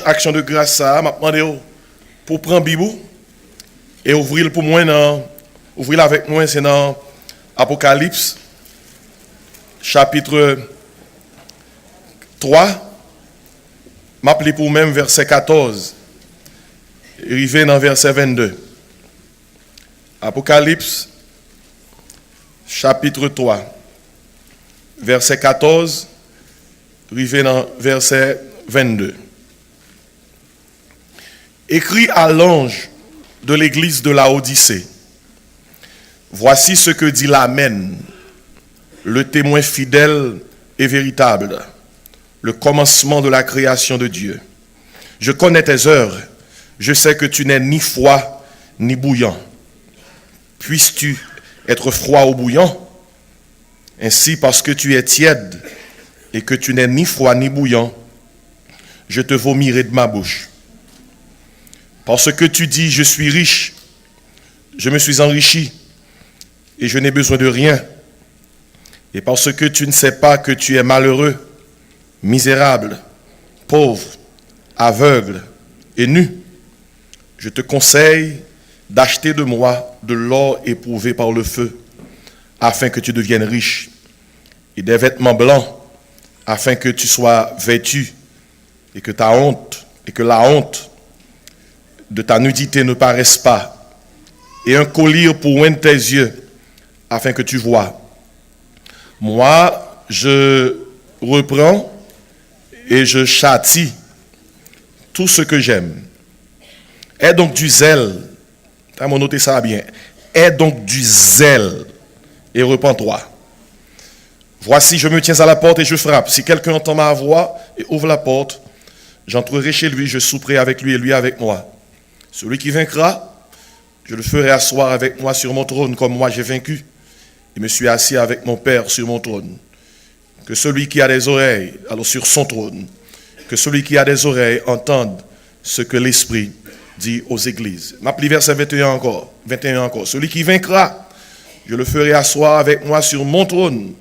action de grâce ça, m'a demandé pour prendre Bibou et ouvrir pour moi ouvrir avec moi c'est dans Apocalypse chapitre 3 m'appeler pour même verset 14 arrivé dans verset 22. Apocalypse chapitre 3 verset 14 arrivé dans verset 22. Écrit à l'ange de l'église de la Odyssée. Voici ce que dit l'Amen, le témoin fidèle et véritable, le commencement de la création de Dieu. Je connais tes œuvres, je sais que tu n'es ni froid ni bouillant. Puisses-tu être froid ou bouillant? Ainsi, parce que tu es tiède et que tu n'es ni froid ni bouillant, je te vomirai de ma bouche. Parce que tu dis, je suis riche, je me suis enrichi et je n'ai besoin de rien. Et parce que tu ne sais pas que tu es malheureux, misérable, pauvre, aveugle et nu, je te conseille d'acheter de moi de l'or éprouvé par le feu, afin que tu deviennes riche, et des vêtements blancs, afin que tu sois vêtu, et que ta honte, et que la honte de ta nudité ne paraisse pas, et un collier pour oindre tes yeux, afin que tu vois. Moi, je reprends et je châtie tout ce que j'aime. Aie donc du zèle, t'as noté ça bien, aie donc du zèle, et repens-toi. Voici, je me tiens à la porte et je frappe. Si quelqu'un entend ma voix et ouvre la porte, j'entrerai chez lui, je souperai avec lui et lui avec moi. Celui qui vaincra, je le ferai asseoir avec moi sur mon trône, comme moi j'ai vaincu, et me suis assis avec mon Père sur mon trône. Que celui qui a des oreilles, alors sur son trône, que celui qui a des oreilles entende ce que l'Esprit dit aux églises. M'appli verset 21 encore. Celui qui vaincra, je le ferai asseoir avec moi sur mon trône,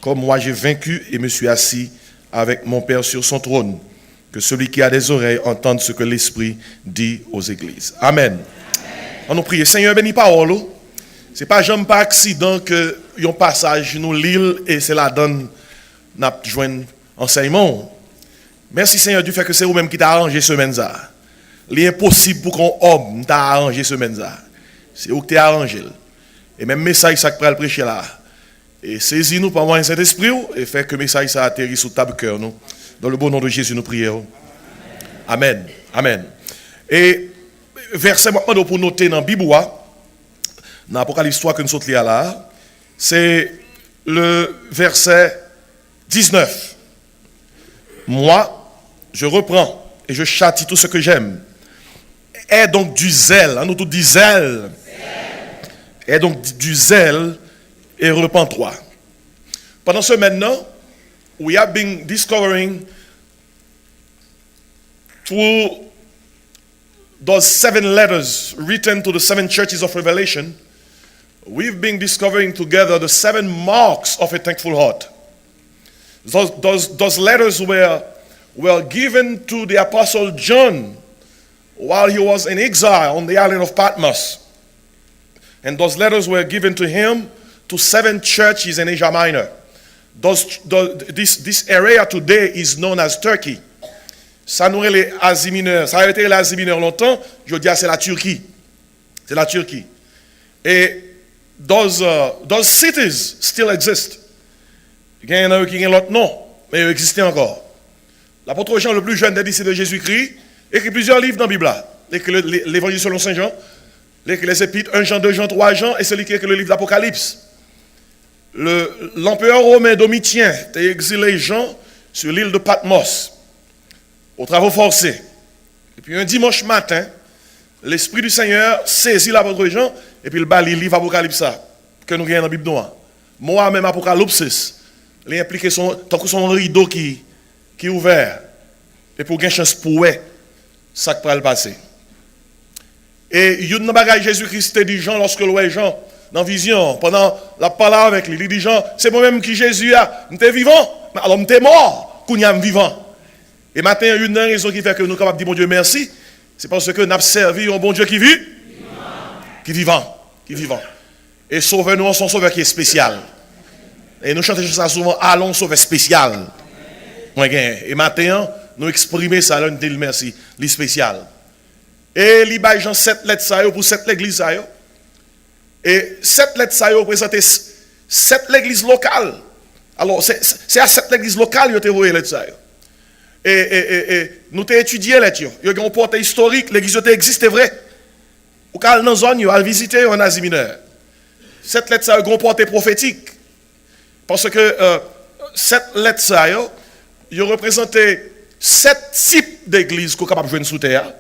comme moi j'ai vaincu et me suis assis avec mon Père sur son trône. Que celui qui a des oreilles entende ce que l'Esprit dit aux églises. Amen. On nous prie. Seigneur, bénis parole. C'est pas jamais par accident que un passage nous lit et c'est la donne n'a joint enseignement. Merci Seigneur du fait que c'est vous-même qui t'a arrangé ce semaine là. Il est impossible pour qu'un homme t'a arrangé ce semaine là. C'est vous qui t'es arrangé. Et même message ça que le prêcher là. Et saisis-nous par moi Saint-Esprit et fait que le message ça atterrit sous table cœur nous. Dans le beau nom de Jésus nous prions. Amen. Amen. Et verset maintenant pour noter dans la Bible, dans l'Apocalypse 3 que nous sommes là, c'est le verset 19. Moi, je reprends et je châtie tout ce que j'aime. Aie donc du zèle, nous tous dit zèle. Aie donc du zèle et repens-toi. Pendant ce maintenant, we have been discovering through those 7 letters written to the 7 churches of Revelation, we've been discovering together the 7 marks of a thankful heart. Those letters were given to the Apostle John while he was in exile on the island of Patmos. And those letters were given to him to 7 churches in Asia Minor. This area today is known as Turkey. Ça nous est l'Asie mineure. Ça a été l'Asie mineure longtemps. Je dis c'est la Turquie. C'est la Turquie. Et those cities still exist. Il y en a qui ont l'autre nom, mais ils existent encore. L'apôtre Jean, le plus jeune des disciples de Jésus-Christ, écrit plusieurs livres dans la Bible. Écrit l'Évangile selon Saint Jean, écrit les épîtres 1 Jean, 2 Jean, 3 Jean, et celui qui écrit le livre d'Apocalypse. L'empereur romain Domitien a exilé Jean sur l'île de Patmos, aux travaux forcés. Et puis un dimanche matin, l'Esprit du Seigneur saisit l'apôtre Jean, et puis il bat le livre Apocalypse, que nous avons dans la Bible noire. Moi-même, Apocalypse, il implique son rideau qui est ouvert, et pour gagner chance pour ouais, ça qui va le passer. Et il y a une bagaille Jésus-Christ dit Jean, lorsque le voit Jean, dans la vision, pendant la parole avec lui, il dit Jean, c'est moi-même qui Jésus a, m'étais vivant, alors m'étais mort, qu'on y a vivant. Et maintenant, une raison qui fait que nous sommes capables de dire, bon Dieu, merci, c'est parce que nous avons servi un bon Dieu qui vit, qui vivant. Et sauveur, nous, son sauveur qui est spécial. Et nous chantons ça souvent, allons sauveur spécial. Et maintenant, nous exprimons ça, nous disons merci, les spécial. Et il y a Jean 7 lettres pour 7 l'église. Et 7 lettres représentent 7 l'église locale. Alors, c'est à 7 l'église locale que vous avez envoyé les lettres. Et nous avons étudié les lettres. Il y a un portrait historique, l'église existe, vrai. Ou quand dans zone, vous avez visité en Asie mineure. 7 lettres, c'est un grand portrait prophétique. Parce que 7 lettres, ils représentent 7 types d'églises qu'on est capable de jouer sous terre.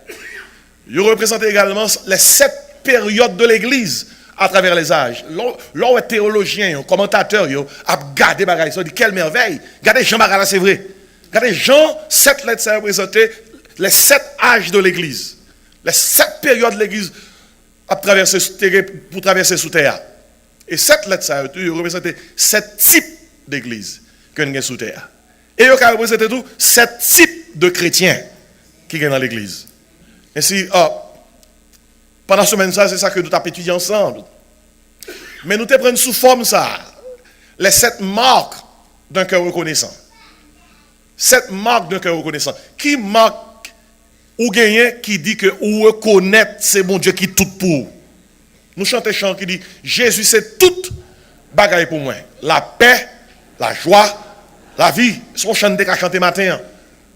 Ils représentent également les 7 périodes de l'église à travers les âges. L'on est théologien, commentateur, ils ont regardé bagaille, ils ont dit quelle merveille. Regardez Jean Barala, c'est vrai. Regardez Jean, 7 lettres, ça représente les 7 âges de l'église. Les 7 périodes de l'église pour traverser sous terre. Et 7 lettres, ça représente 7 types d'églises que nous avons sous terre. Et ils représentent tout 7 types de chrétiens qui sont dans l'église. Ainsi, pendant la semaine, c'est ça que nous avons étudié ensemble. Mais nous te prenons sous forme ça, les 7 marques d'un cœur reconnaissant. 7 marques d'un cœur reconnaissant. Qui marque ou gagne qui dit que ou reconnaître c'est mon Dieu qui tout pour. Nous chantons un chant qui dit Jésus c'est tout bagaille pour moi. La paix, la joie, la vie. Son chant de chanter matin.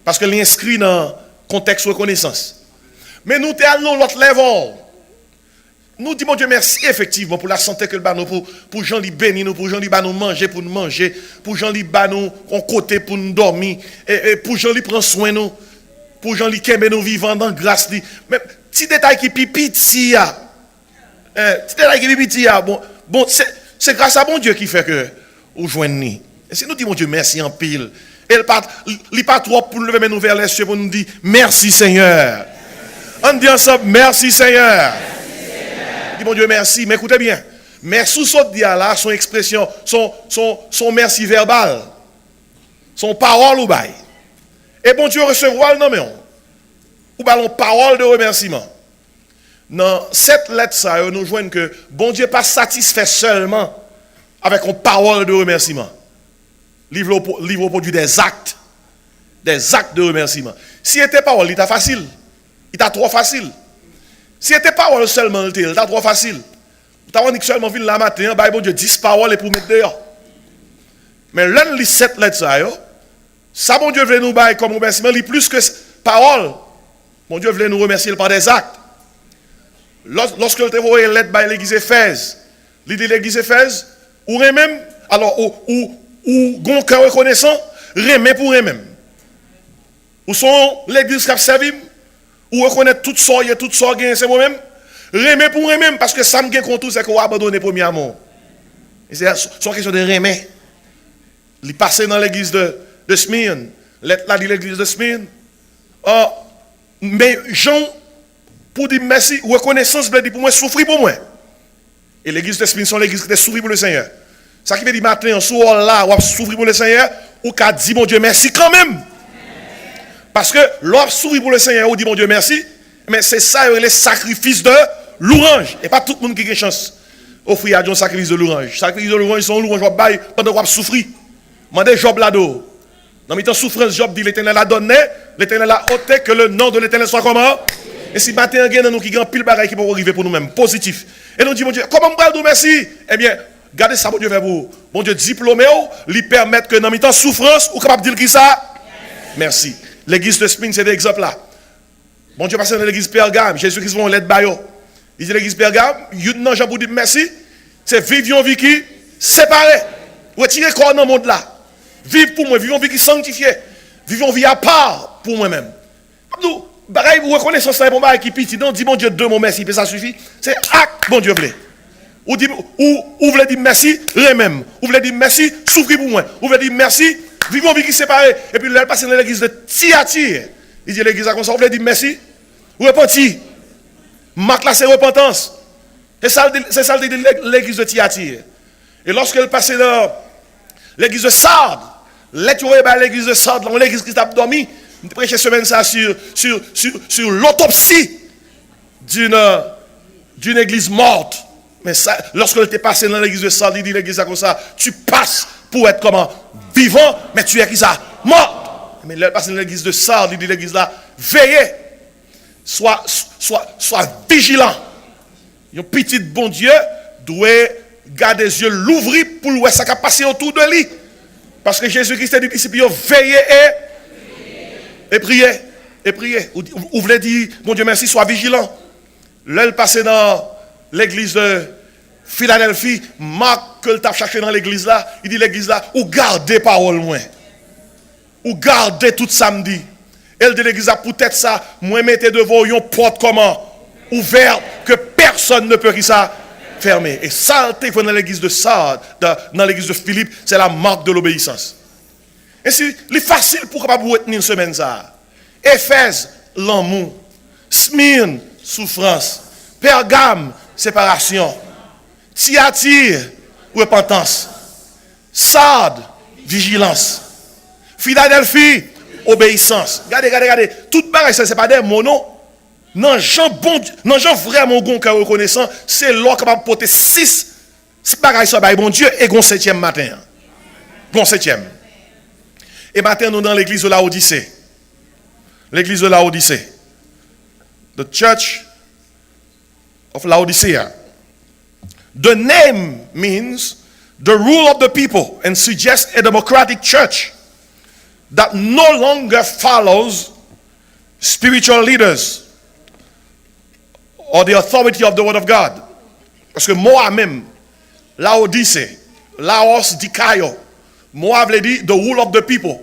Parce que l'inscrit dans le contexte de reconnaissance. Mais nous allons l'autre level. Nous disons, Dieu merci effectivement pour la santé que le banon, pour gens qui bénissent nous, pour gens qui nous manger pour nous manger, pour gens qui nous en côté pour nous dormir, et pour gens qui prennent soin de nous, pour gens qui aiment nous vivant dans grâce. Mais petit détail qui pipi, petit détail qui pipi, bon, c'est grâce à bon Dieu qui fait que vous joignez. Et si nous disons, Dieu merci en pile, et il n'est pas trop pour lever nous vers les cieux pour nous dire merci Seigneur. On dit ensemble merci Seigneur. Dis mon Dieu merci, mais écoutez bien. Mais sous ce dia là, son expression, son merci verbal, son parole ou bail. Et bon Dieu recevoir le nom ou ballon parole de remerciement. Dans cette lettre ça, nous joignons que bon Dieu pas satisfait seulement avec une parole de remerciement. Livre au produit des actes de remerciement. Si c'était parole, il était facile. Il était trop facile. Si c'était parole seulement, il était trop facile. Tu as dit que seulement ville la matin, bon Dieu 10 paroles et pour mettre dehors. Mais l'un des 7 lettres, ça bon Dieu veut nous bailler comme remerciement, il plus que parole. Bon Dieu veut nous remercier par des actes. Lorsque le envoyé une lettre par l'église Éphèse, l'idée de l'église Éphèse, ou même, alors, ou gon cœur reconnaissant, remet pour eux-mêmes. Ou sont l'église qui a servi, ou reconnaître tout ça, c'est moi-même, remet pour eux-mêmes, parce que ça me gagne contre tout, c'est qu'on a abandonné premier amour. Et c'est une question de remet. Il passé dans l'église de Smyrne, lettre là de l'église de Smyrne. Mais Jean, pour dire merci, reconnaissance, veut dire pour moi, souffrir pour moi. Et l'église de Smyrne, c'est l'église qui a souffert pour le Seigneur. Ça qui veut dire matin, en soir là, ou souffrir pour le Seigneur, ou qu'a dit mon Dieu merci quand même. Parce que l'on sourit pour le Seigneur, ou dit mon Dieu merci, mais c'est ça le sacrifice de l'orange. Et pas tout le monde qui a une chance. Offrir à Dieu un sacrifice de l'orange. Sacrifice de l'orange, son l'orange va bailler pendant qu'on souffrir. Mandez Job là-dedans. Dans le temps souffrance, Job dit l'Éternel a donné, l'Éternel a ôté, que le nom de l'Éternel soit comment? Et si matin, il y a nous qui ont pile bagaille qui peuvent arriver pour nous-mêmes, positif. Et nous dit mon Dieu, comment on va nous merci? Eh bien, gardez ça, mon Dieu, vers vous. Mon Dieu, diplômé, lui permettre que dans le temps souffrance, ou capable de dire qui ça? Merci. L'église de Smyrne, c'est l'exemple là. Bon Dieu, passe dans l'église Pergame, Jésus-Christ va en lettre bayo. Il dit l'église Pergame, non, Jean pour dire merci, c'est vivre une vie qui séparée. Retirez quoi dans le monde là. Vivre pour moi, vivre une vie qui sanctifiée. Vivre une vie à part pour moi-même. Nous, bagaille, vous reconnaissez ça, bon bagaille qui piti, non, dis mon Dieu, deux mots merci, ça suffit. C'est acte, bon Dieu, voulez. Ou voulez dire merci, même. Ou voulez dire merci, souffrir pour moi. Ou voulez dire merci, vivons vie qui séparée. Et puis, là, passe dans l'église de Thyatire. Il dit l'église à comme ça, vous voulez dire merci? Ou repentir. Marque là, c'est repentance. C'est ça l'église de Thyatire. Et lorsqu'elle passait dans l'église de Sardes, l'église de Sardes, l'église qui t'a dormi, Je prêchais semaine ça sur l'autopsie d'une église morte. Mais ça, lorsque tu es passé dans l'église de Sardes, il dit l'église comme ça, tu passes pour être comment? Vivant, mais tu es qui ça? Mort. Mais là, passé dans l'église de Sardes, il dit l'église là, veillez. Sois vigilant. Un petit bon Dieu doit garder les yeux l'ouvrir pour voir ce qui a passé autour de lui. Parce que Jésus-Christ a dit disciples, veillez et priez. Et priez. Vous voulez dire, mon Dieu merci, sois vigilant. Là, il passait dans l'église de Philadelphie, Marc, que le tape cherché dans l'église là, il dit l'église là, ou gardez parole moins. Ou gardez tout samedi. Elle dit l'église là, peut-être ça, moi mettez devant une porte comment? Ouverte, que personne ne peut qui ça fermer. Et ça, dans l'église de Sardes, dans l'église de Philippe, c'est la marque de l'obéissance. Et c'est facile pour capable retenir une semaine ça. Éphèse, l'amour. Smyrne, souffrance. Pergame, séparation. Thyatire, repentance. Sardes, vigilance. Philadelphie, obéissance. Regardez. Tout pareil, ça c'est pas des mots, non? Non, Jean vraiment bon cœur reconnaissant, c'est là capable de porter 6 bagailles sur bon Dieu et gon 7e matin. Gon 7e. Et matin nous dans l'église de Laodicée. L'église de Laodicée. The Church of Laodicea. The name means the rule of the people and suggests a democratic church that no longer follows spiritual leaders or the authority of the word of God. Parce que moi même, Laodicée, Laos Dikayo, moi veut dire the rule of the people.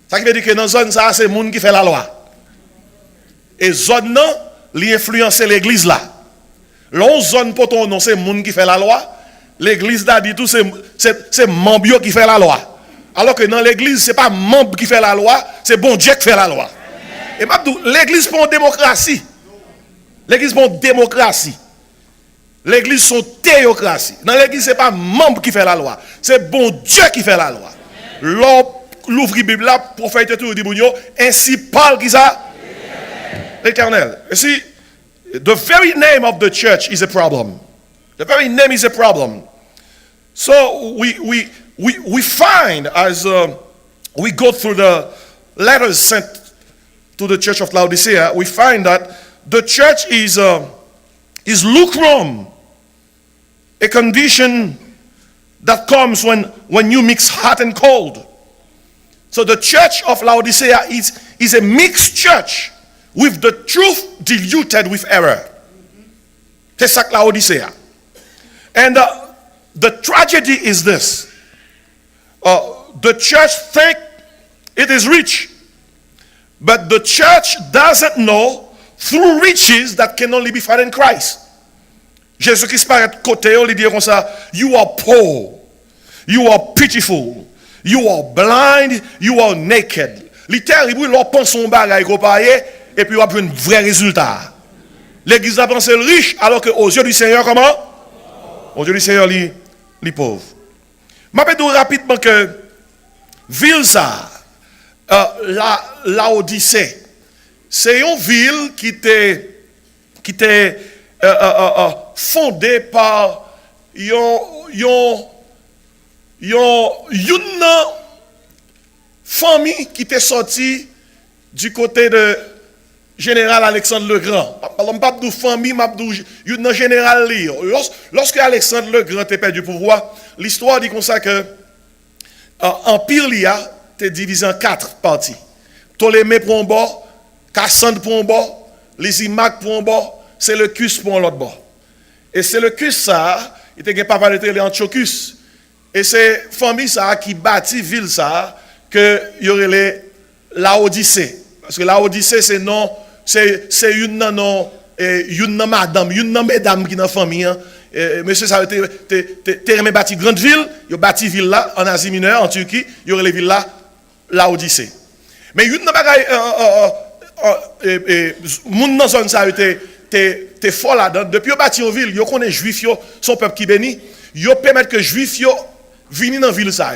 Ça veut dire que dans zone ça c'est monde qui fait la loi. Et zone non, li influencer l'église là. L'on zone pour ton nom c'est monde qui fait la loi. L'église là dit tout c'est membre qui fait la loi. Alors que dans l'église c'est pas membre qui fait la loi, c'est bon Dieu qui fait la loi. Et l'église pour une démocratie. L'église pour une démocratie. L'église sont théocratie. Dans l'église, ce n'est pas membre qui fait la loi. C'est bon Dieu qui fait la loi. L'ouvre Bible là, prophète tout dit ainsi parle qui ça? L'Éternel. You see, the very name of the church is a problem. The very name is a problem. So we find as we go through the letters sent to the church of Laodicea, we find that the church is lukewarm, a condition that comes when you mix hot and cold. So the church of Laodicea is a mixed church with the truth diluted with error. C'est ça que Laodicea. And the tragedy is this. The church think it is rich, but the church doesn't know through riches that can only be found in Christ. Jésus-Christ paraît côté, il dit comme ça, you are poor, you are pitiful, you are blind, you are naked. Les terribles, leur pense son bagage comparé, et puis on a un vrai résultat. L'église a pensé le riche, alors qu'aux yeux du Seigneur, comment? Aux yeux du Seigneur, les pauvres. Je vais dire rapidement que ville ça, la Odyssée, c'est une ville qui était fondée par une famille qui était sortie du côté de général Alexandre le Grand. Je ne parle pas de famille, je parle de général. Lorsque Alexandre le Grand était perdu du pouvoir, l'histoire dit comme ça que l'Empire Lia était divisé en 4 parties. Ptolémée pour un bord, Cassandre pour un bord, Lysimaque pour un bord, Séleucus pour un autre bord. Et Séleucus ça, il était pas mal de Antiochus. Et c'est famille ça qui bâtit ville ça que y aurait les Laodicée. Parce que Laodicée c'est non, c'est une madame, une mesdames qui dans famille. Monsieur ça a été bâti grande ville, il a bâti ville là en Asie mineure, en Turquie, il y aurait les villes là Laodicée. Mais une bagaille moun dans zone ça était fort là-dedans. Depuis bâti en ville, yo connaît juif yo, son peuple qui béni, yo permettre que juif yo viennent dans ville ça.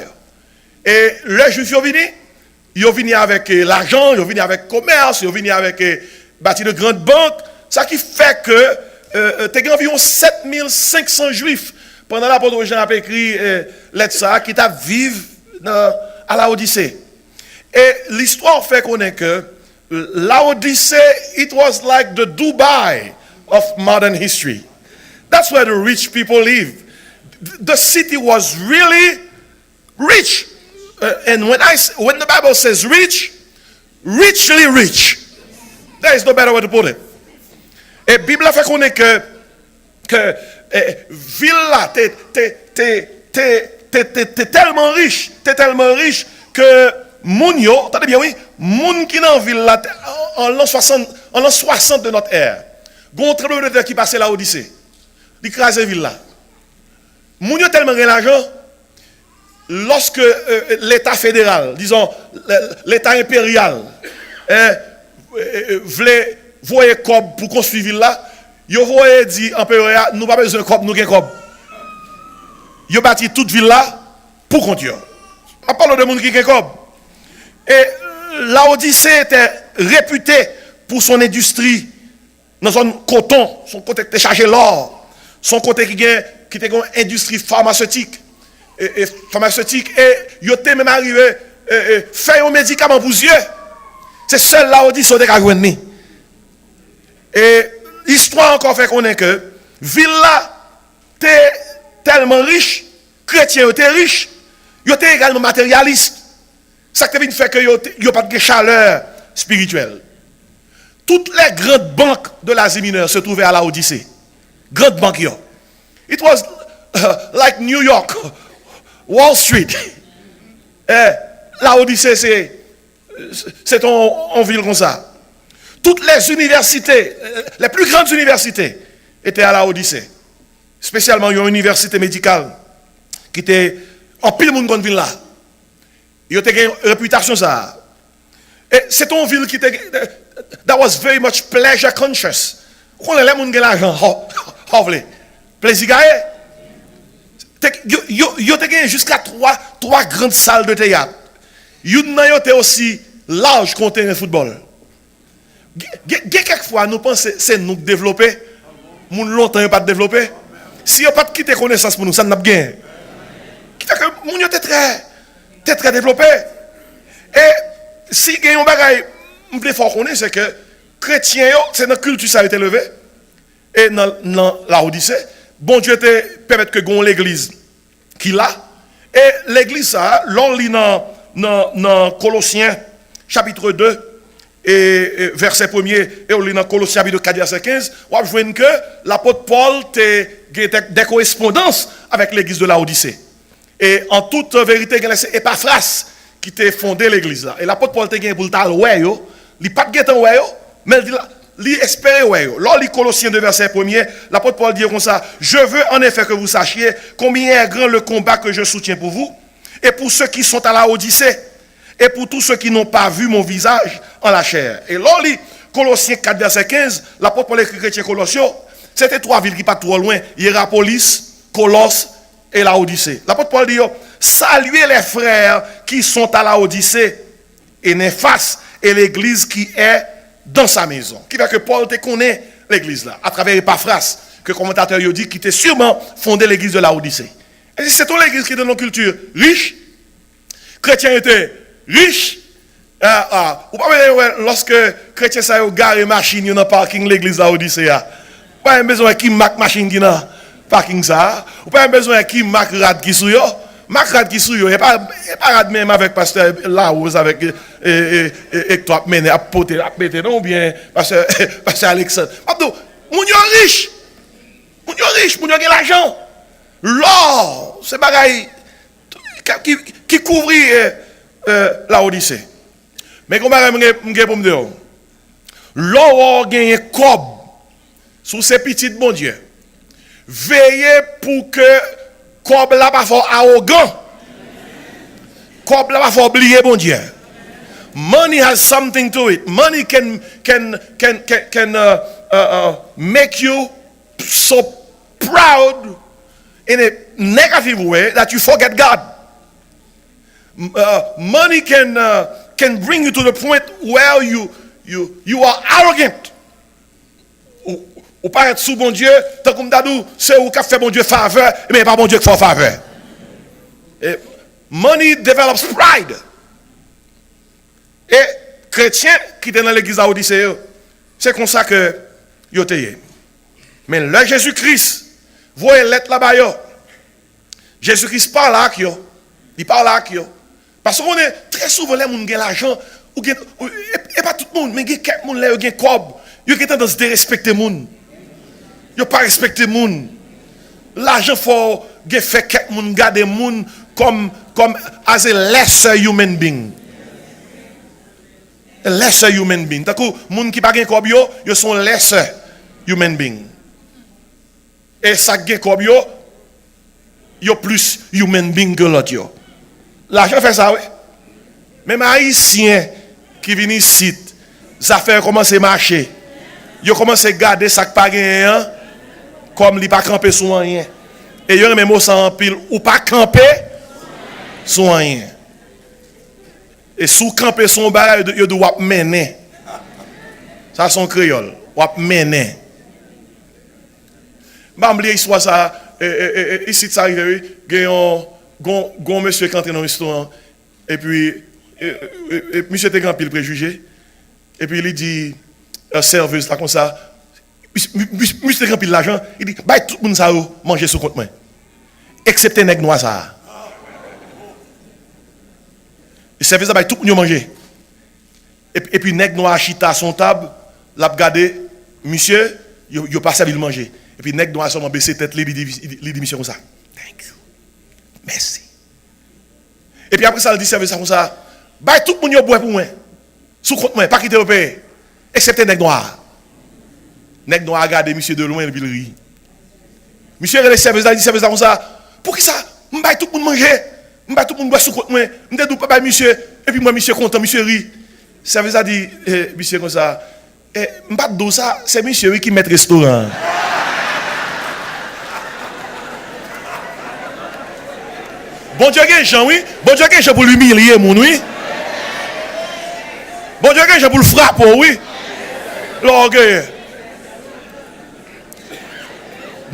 Et les juifs yo vini, Ils viennent avec l'argent, ils viennent avec le commerce, ils viennent avec bâti de grandes banques. Ça qui fait que tu as environ 7500 juifs pendant l'apôtre Jean a écrit lettre ça qui t'a vivre à la Odyssée. Et l'histoire fait qu'on est que la Odyssée, it was like the Dubai of modern history. That's where the rich people live. The city was really rich. And when the Bible says rich, richly rich. There is no better way to put it. Et la Bible fait qu'on est que ville là, t'es tellement riche que moun yo, attendez bien oui, moun qui dans ville là en l'an 60 de notre ère. Gon tremblement de terre qui passait la Odyssée. Li crase ville là. Moun yo tellement gen l'argent lorsque l'État fédéral, disons l'État impérial voulait voyer cob pour construire ville là, yo voye dit empereur nous pas besoin de cob, nous gen cob. Yo bâti toute ville là pour compte yo. On parle de monde qui gen cob. Et la Odyssée était réputée pour son industrie dans son coton, son côté qui chargé l'or, son côté qui était une industrie pharmaceutique et il était même arrivé faire un médicament pour les yeux. C'est seul la Odyssée qui a gagné. Et l'histoire encore fait qu'on est que ville là était tellement riche, chrétien était riche, il était également matérialiste. Ça qui fait que il n'y a pas de chaleur spirituelle. Toutes les grandes banques de l'Asie mineure se trouvaient à la Odyssée. Grandes banques. It was like New York, Wall Street. La Odyssée, c'est en ville comme ça. Toutes les universités, les plus grandes universités, étaient à la Odyssée. Spécialement, il y a une université médicale qui était en pile monde dans ville là. Il y a une réputation ça. Et c'est une ville qui était that was very much pleasure conscious. Quand les gens ont l'argent, plaisir gagné. Il y a jusqu'à trois grandes salles de théâtre. Il y a aussi large conteneur de football. Quelquefois nous pensons c'est nous développer, nous longtemps pas développer. Si on pas quitter connaissance pour nous, ça n'a pas gain. Qui fait que nous sommes très développé. Et si il y a un bagage, je fort connaître, c'est que chrétiens, c'est dans la culture ça a été levé. Et dans la Odyssée, bon Dieu te permet que gon l'église qui l'a. Et l'église ça, l'on lit dans Colossiens chapitre 2 et verset 1er, et on lit dans Colossiens chapitre 4 verset 15, on voit que l'apôtre Paul a des correspondances avec l'église de la Odyssée. Et en toute vérité, c'est Epaphras qui t'a fondé l'église là. Et l'apôtre Paul t'a gagné pour le tal ouais yo, il pas de temps ouais yo, mais il espérait ouais yo. Lors les Colossiens 2 verset 1er, l'apôtre Paul dit comme ça: je veux en effet que vous sachiez combien est grand le combat que je soutiens pour vous et pour ceux qui sont à la Odyssée et pour tous ceux qui n'ont pas vu mon visage en la chair. Et lors les Colossiens 4 verset 15, l'apôtre Paul écrit chrétien Colossiens, c'était trois villes qui pas trop loin, Hiérapolis, Colosse et la Odyssée. L'apôtre Paul dit: saluez les frères qui sont à la Odyssée et Néphas et l'église qui est dans sa maison. Qui fait que Paul te connaît l'église là, à travers Epaphras, que le commentateur a dit, qui était sûrement fondé l'église de la Odyssée. Et c'est toute l'église qui est dans nos cultures riche, chrétiens étaient riches. Vous pouvez lorsque chrétiens ça a garé machine dans le parking l'église de la Odyssée, pas besoin qui marque machine qui dans parking ça, ou pas besoin qui marque rad qui sou yo. Marque rad qui sou yo, et pas rad même avec pasteur Laos avec et toi mener à poter à péter non bien pasteur Alexandre. Abdou, moun yo riche. Moun yo riche, moun yo gen l'argent. L'or, c'est bagaille qui couvrit la Odyssée. Mais comment m'gè pour me dire? L'or gagne cob sous ces petites bon Dieu. Veillez pour que cob là pas fort arrogant. Cob là pas fort oublier bon Dieu. Money has something to it. Money can make you so proud in a negative way that you forget God. Money can can bring you to the point where you are arrogant. Ou pas être sous bon Dieu, tant comme d'adou, c'est où qu'a fait bon Dieu faveur, mais pas bon Dieu qui fait faveur. Et money develops pride. Et chrétiens qui étaient dans l'église à Odyssée, c'est comme ça que ils étaient. Mais le Jésus-Christ, voyez l'être là-bas, Jésus-Christ parle avec eux. Il parle avec eux. Parce qu'on est très souvent les gens qui ont l'argent, et pas tout le monde, mais il y a quelques gens qui ont cob, ils ont tendance à respecter les gens. Ils n'ont pas respecté les gens. L'argent faut faire quelques gens garder les gens comme as a lesser human being. A lesser human being. Tant que les gens qui n'ont pas cob, ils sont lesser human being. Et ça qui cob, ils sont plus human being que l'autre. L'argent fait ça, oui. Même les Haïtiens qui viennent ici, ça fait commencer à marcher. Ils commencent à garder ça qui pas rien, comme ils ne pas camper sur rien. Et ils ont même ça en pile, ou pas camper sur rien. Et sous camper son barrage, ils doivent mener. Ça, c'est son créole. Ils doivent mener. Je vais oublier l'histoire ça. Ici, ça arrive, il y a un monsieur qui entre dans le restaurant, et puis, monsieur était grand pile préjugé, et puis il dit, serveuse, là comme ça, monsieur était grand pile l'argent, il dit, bah, tout le monde ça manger sous compte moi, excepté nèg noir ça. Le serveuse, bah, tout le monde manger. Et puis nèg noir chita à son table, l'a regardé, monsieur, il pas servi le manger. Et puis nèg noir seulement baisser tête, il dit monsieur comme ça. Thank you. Merci. Et puis après ça, il dit service comme ça. Bah tout le monde boit pour moi. Sous compte moi, pas quitter le pays. Excepté nèg noir. Nèg noir a regardé monsieur de loin et puis il rit. Monsieur le service là, il dit service comme ça. Pour qui ça? M'baille tout le monde manger. M'baille tout le monde boire sous compte moi. M'dé pas monsieur et puis moi monsieur content, monsieur rit. Service a dit monsieur comme ça. M'pas de ça, c'est monsieur qui met restaurant. Bon Dieu, Jean, oui. Bon Dieu, Jean pour l'humilier, mon oui. Bon Dieu, Jean pour le frapper, oui. Bon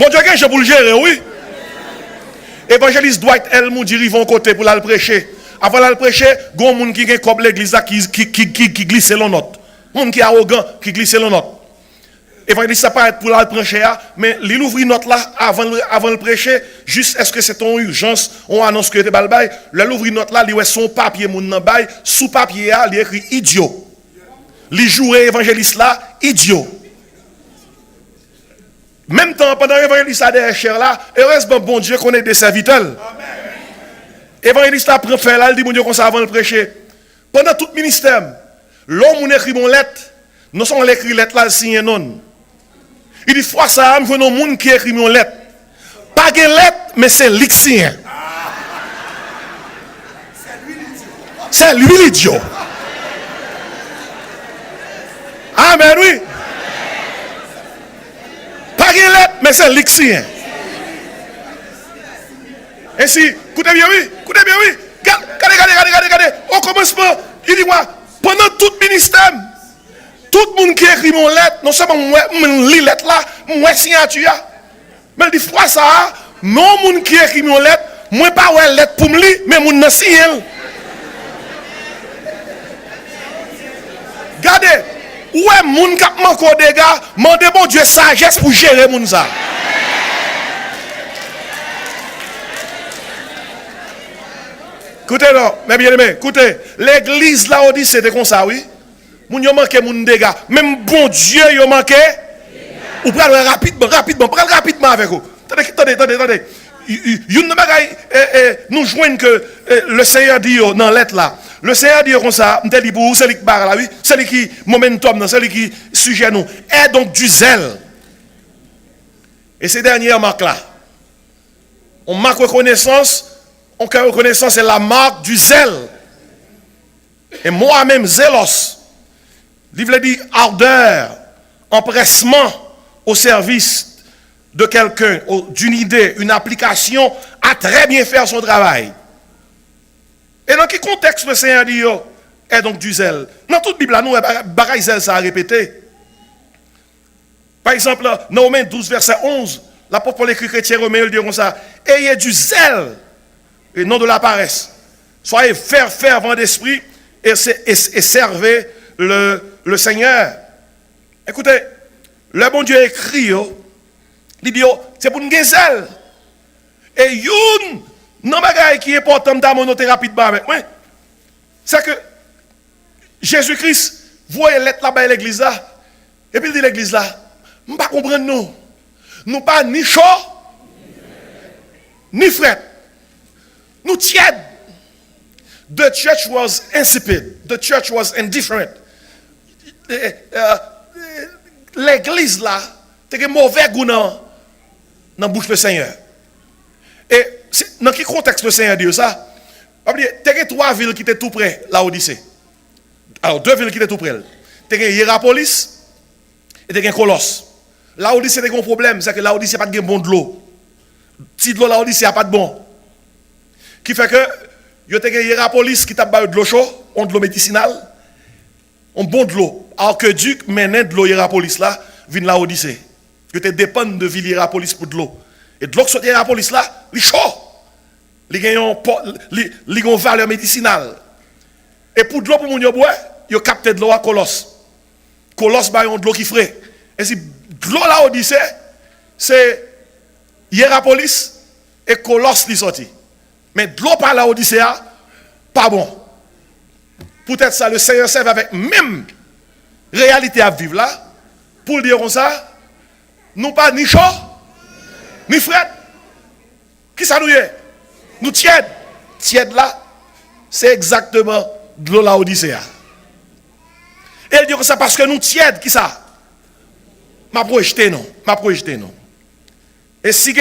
Dieu, Jean pour le gérer, oui. Évangéliste Dwight L. Moody arrive en côté pour aller prêcher. Avant d'aller prêcher, il y a un monde qui est comme l'église qui glisse le note. Un monde qui est arrogant, qui glisse le note. Évangéliste, ça pas être pour la prêcher, mais il ouvre une note là avant le prêcher, juste est-ce que c'est en urgence, on annonce que c'est balbaï, il ouvre une note là, il ouvre son papier, sous papier, il écrit idiot. Il joue évangéliste là, idiot. Même temps, pendant l'évangéliste a des chers là, heureusement, bon Dieu connaît des serviteurs. Évangéliste a pris fait là, il dit bon Dieu comme ça avant le prêcher. Pendant tout ministère, l'homme écrit mon lettre, nous sommes l'écrit lettre là, signé non. Il dit, fois ça, je vois un monde qui écrit une lettre. Pas de lettre, mais c'est l'ixien. C'est lui l'idiot. Amen, oui. Pas de lettre, mais c'est l'ixien. Et si, écoutez bien, oui. Regardez. Au commencement, il dit, moi, pendant tout le ministère, tout le monde qui écrit mon lettre, non seulement moi lis lettre là, moi signature. Mais il dit fois ça, non monde qui écrit mon lettre, moi pas ouais lettre pour me lire, mais mon nan signé. Regardez, ouais monde qui manque des gars, mandez bon Dieu sagesse pour gérer moun ça. Écoutez là, mes bien-aimés, écoutez, l'église là on dit c'était comme ça, oui. Moun yo manqué moun dégâts. Même bon Dieu yo manqué. Ou pral rapidement avec vous. Attendez. Une bagaille nous joignent que le Seigneur dit dans lettre là. Le Seigneur dit comme ça, m'te dit pour celui qui barre là oui, celui qui momentum, celui qui sujet nous. Est donc du zèle. Et ces dernières marques là. On marque reconnaissance, reconnaissance c'est la marque du zèle. Et moi-même zélos. Livre dit ardeur, empressement au service de quelqu'un, d'une idée, une application à très bien faire son travail. Et dans quel contexte le Seigneur dit, est donc du zèle. Dans toute Bible, nous, bagaille zèle, ça a répété. Par exemple, dans Romains 12, verset 11, l'apôtre Paul écrit chrétien romain, il dit comme ça, ayez du zèle et non de la paresse. Soyez fervents d'esprit et servez le Seigneur. Écoutez, le bon Dieu écrit, il dit, c'est pour nous zèle. Et une, non bagaille qui est important dans noter rapidement avec moi, c'est que Jésus-Christ voyait l'être là-bas à l'église là, et puis il dit l'église là, je ne pas comprendre nous. Nous pas ni chaud, ni fret. Nous tièdes. The church was insipid. The church was indifferent. L'église là, c'était un mauvais goût dans la bouche du Seigneur. Et dans quel contexte le Seigneur dit ça? Il y a 3 villes qui étaient tout près, la Odyssée. Alors, 2 villes qui étaient tout près. Il y a Hierapolis et il y a Colosse. La Odyssée a un problème, c'est que la Odyssée n'a pas de bon de l'eau. Si de l'eau, la Odyssée n'a pas de bon. Qui fait que, il y a Hierapolis qui t'a de l'eau chaude, on de l'eau médicinale, on bon de l'eau. Alors que Duc menait de l'eau Hierapolis là, vient la Odyssée. Il te dépend de ville Hierapolis pour de l'eau. Et de l'eau qui sort Hierapolis là, il est chaud. Il a une valeur médicinale. Et pour de l'eau pour mon yo boire, il a capté de l'eau à Colosse. Colosse, bah, de l'eau qui frais. Et si de l'eau là, Odyssée, c'est Hierapolis et Colosse qui sorti. Mais de l'eau par la Odyssée, pas bon. Peut-être ça, le Seigneur serve avec même réalité à vivre là, pour dire comme ça, nous pas ni chaud, ni fret. Qui ça nous est? Nous tièdes. Tiède là, c'est exactement de l'eau la Odyssée. Et il dit comme ça parce que nous tièdes, qui ça? M'a projeté non. Et si il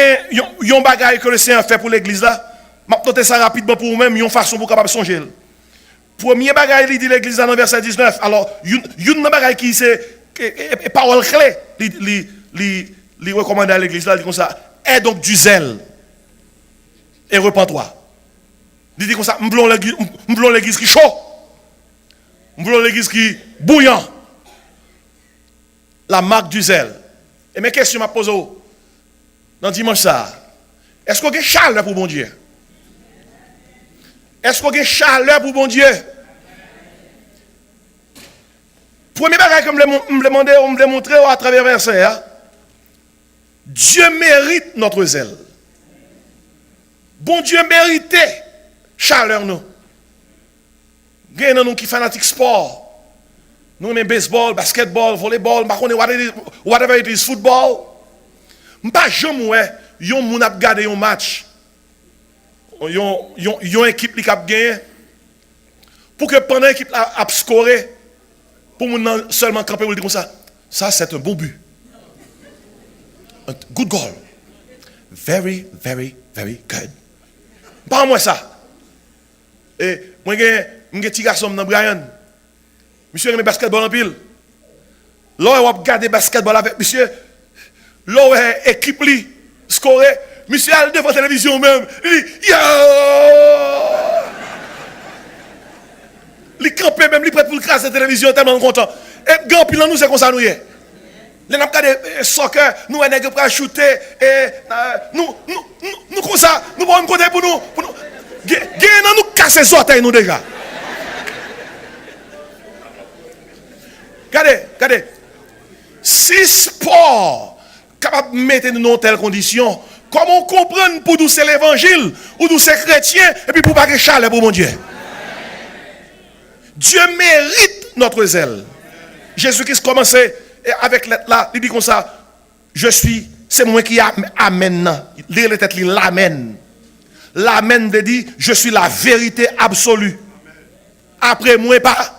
y a un bagage que le Seigneur fait pour l'église là, m'a noté ça rapidement pour vous-même, une façon pour capable songer. Premier bagage, il dit l'église dans verset 19. Alors, une bagage qui c'est parole clé, il recommande à l'église là, il dit comme ça, aie donc du zèle et repens-toi. Il dit comme ça, m'blon l'église qui chaud, m'blon l'église qui bouillant. La marque du zèle. Et mes questions m'a posé dans dimanche ça. Est-ce qu'on a chaleur pour bon Dieu? Est-ce qu'on a chaleur pour bon Dieu? Premier bagage que je me demandais, on me montrer à travers verset. Dieu mérite notre zèle. Bon Dieu méritait chaleur nous. Il y a nous qui fanatiques sport. Nous aimons baseball, basketball, volleyball, whatever it is, football. Je ne sais pas jamais yon moun ap gade yon match. Yon équipe qui a gagné. Pour que pendant l'équipe a scoré, pour moun seulement camper ou dire comme ça. Ça c'est un bon but. Un good goal. Very, very, very good. Pas moi ça. Et moi j'ai un petit garçon dans Brian. Monsieur aime basketball en pile. Là, on a regardé basketball avec monsieur. Là, on a équipe li scoré. Monsieur a devant la télévision même. Il dit yo! Il campé même, il prêt pour le craser la télévision tellement content. Et grand pile nous c'est comme ça nous est. Les n'a regardé soccer, nous on est prêt à shooter et nous comme ça, nous bon côté pour nous gagne nous casser les orteils nous déjà. Regardez. Si sport capable de mettre nous dans telle condition, comment comprendre pour nous c'est l'évangile ou nous c'est chrétien et puis pour pas que chaleur pour mon Dieu. Dieu mérite notre zèle. Jésus-Christ commençait avec là, il dit comme ça, c'est moi qui amène. Lire les têtes, l'amène. L'amène dit, je suis la vérité absolue. Après moi pas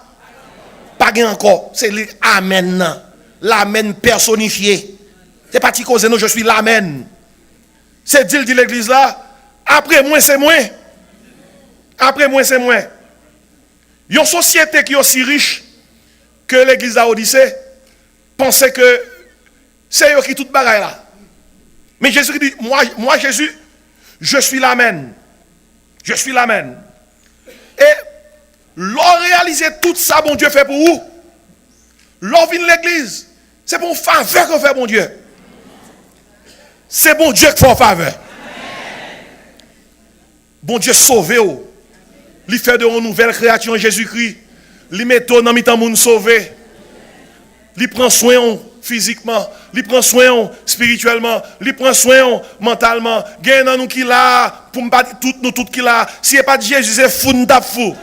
encore, c'est l'amen. L'amen personnifié. C'est pas ti cause non, je suis l'amen. C'est dit l'église là, après moi c'est moi. Après moi c'est moi. Une société qui est aussi riche que l'église d'Odyssée pensait que c'est eux qui tout bagaille là. Mais Jésus dit, moi Jésus, je suis l'amen. Je suis l'amen. Et L'on réalise tout ça, bon Dieu fait pour vous. L'on vient de l'église. C'est pour faveur qu'on fait, bon Dieu. C'est bon Dieu qui fait faveur. Bon Dieu sauvé. Il fait de une nouvelle créature en Jésus-Christ. Il met dans le temps de sauver. Il prend soin physiquement. Il prend soin spirituellement. Il prend soin mentalement. Gagne dans nous qui là. Pour me battre tout qui là. Si ce n'est pas de Jésus, c'est fou, nous sommes fou.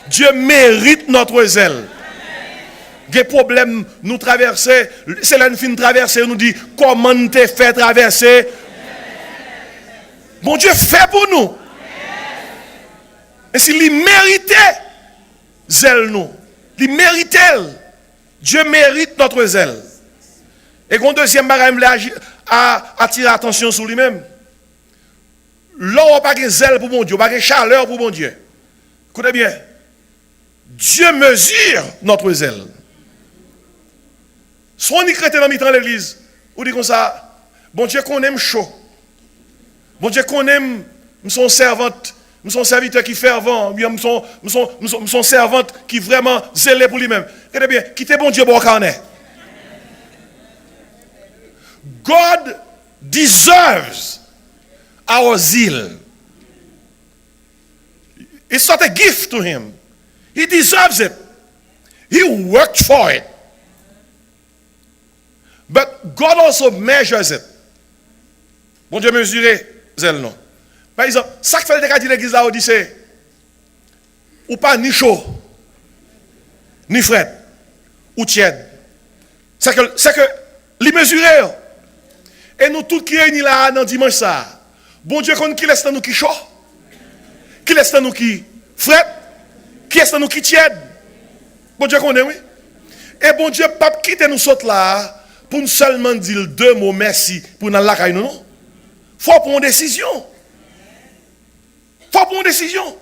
Dieu mérite notre zèle. Des problèmes nous traverser, c'est là une fin traverser, nous dit comment nous te fait traverser. Bon Dieu fait pour nous. Et s'il méritait zèle nous, il méritait. Dieu mérite notre zèle. Et qu'on deuxième bagage à attirer attention sur lui-même. Là on pas de zèle pour mon Dieu, pas de chaleur pour mon Dieu. Écoutez bien. Dieu mesure notre zèle. Soit on y chrétien dans mi-temps l'église, ou dit comme ça, bon Dieu qu'on aime chaud. Bon Dieu qu'on aime, nous sommes servantes, nous sommes serviteurs qui fervent, nous sommes servantes qui vraiment zélées pour lui-même. Regardez bien, quittez bon Dieu pour qu'on est. God deserves our zeal. It's not a gift to him. He deserves it. He worked for it. But God also measures it. Bon Dieu mesurer zèle non. Par exemple, ça que fait le dire l'église là Odyssée, ou pas ni chaud, ni frais, ou tiède. C'est que les mesurer. Et nous tous qui réunis là dans dimanche ça. Bon Dieu qui laisse dans nous qui chaud, qui laisse dans nous qui frais, qui laisse dans nous qui tiède. Bon Dieu connaît oui. Et bon Dieu pas quitter nous saute là. Pour nous seulement dire deux mots merci pour nous la caille nous non. Faut prendre une décision. Faut prendre une décision.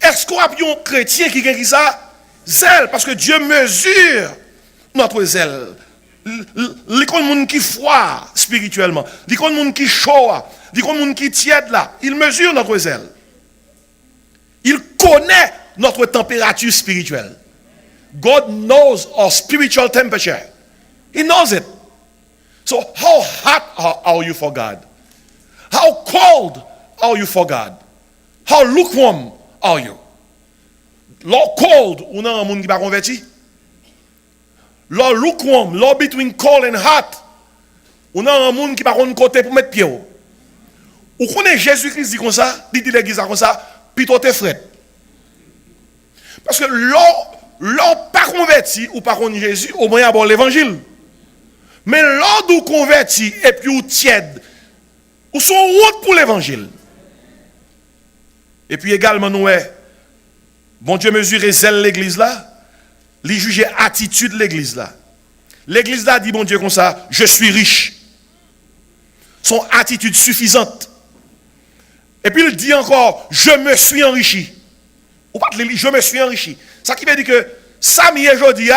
Est-ce qu'on a un chrétien qui gagne ça? Zèle, parce que Dieu mesure notre zèle. Les gens qui froid spirituellement, les gens qui chaud, les gens qui tiède là, il mesure notre zèle. Il connaît notre température spirituelle. God knows our spiritual temperature. He knows it. So how hot are you for God? How cold are you for God? How lukewarm are you? Lord cold, ou nan moun ki pa converti? Lord lukewarm, Lord between cold and hot, ou nan moun ki pa kon côté pour mettre pied ou. Ou connaît Jésus-Christ dit comme ça, dit l'église comme ça, plutôt t'es fret. Parce que l'on pas converti ou pas contre Jésus, au moins y a bon l'évangile. Mais l'on nous converti et puis ou tiède, ou sont route pour l'évangile. Et puis également nous, bon Dieu mesure zèle l'église là, il juge attitude l'église là. L'église là dit bon Dieu comme ça, je suis riche. Son attitude suffisante. Et puis il dit encore, je me suis enrichi. Ou pas de je me suis enrichi. Ça qui veut dire que ça m'y est aujourd'hui,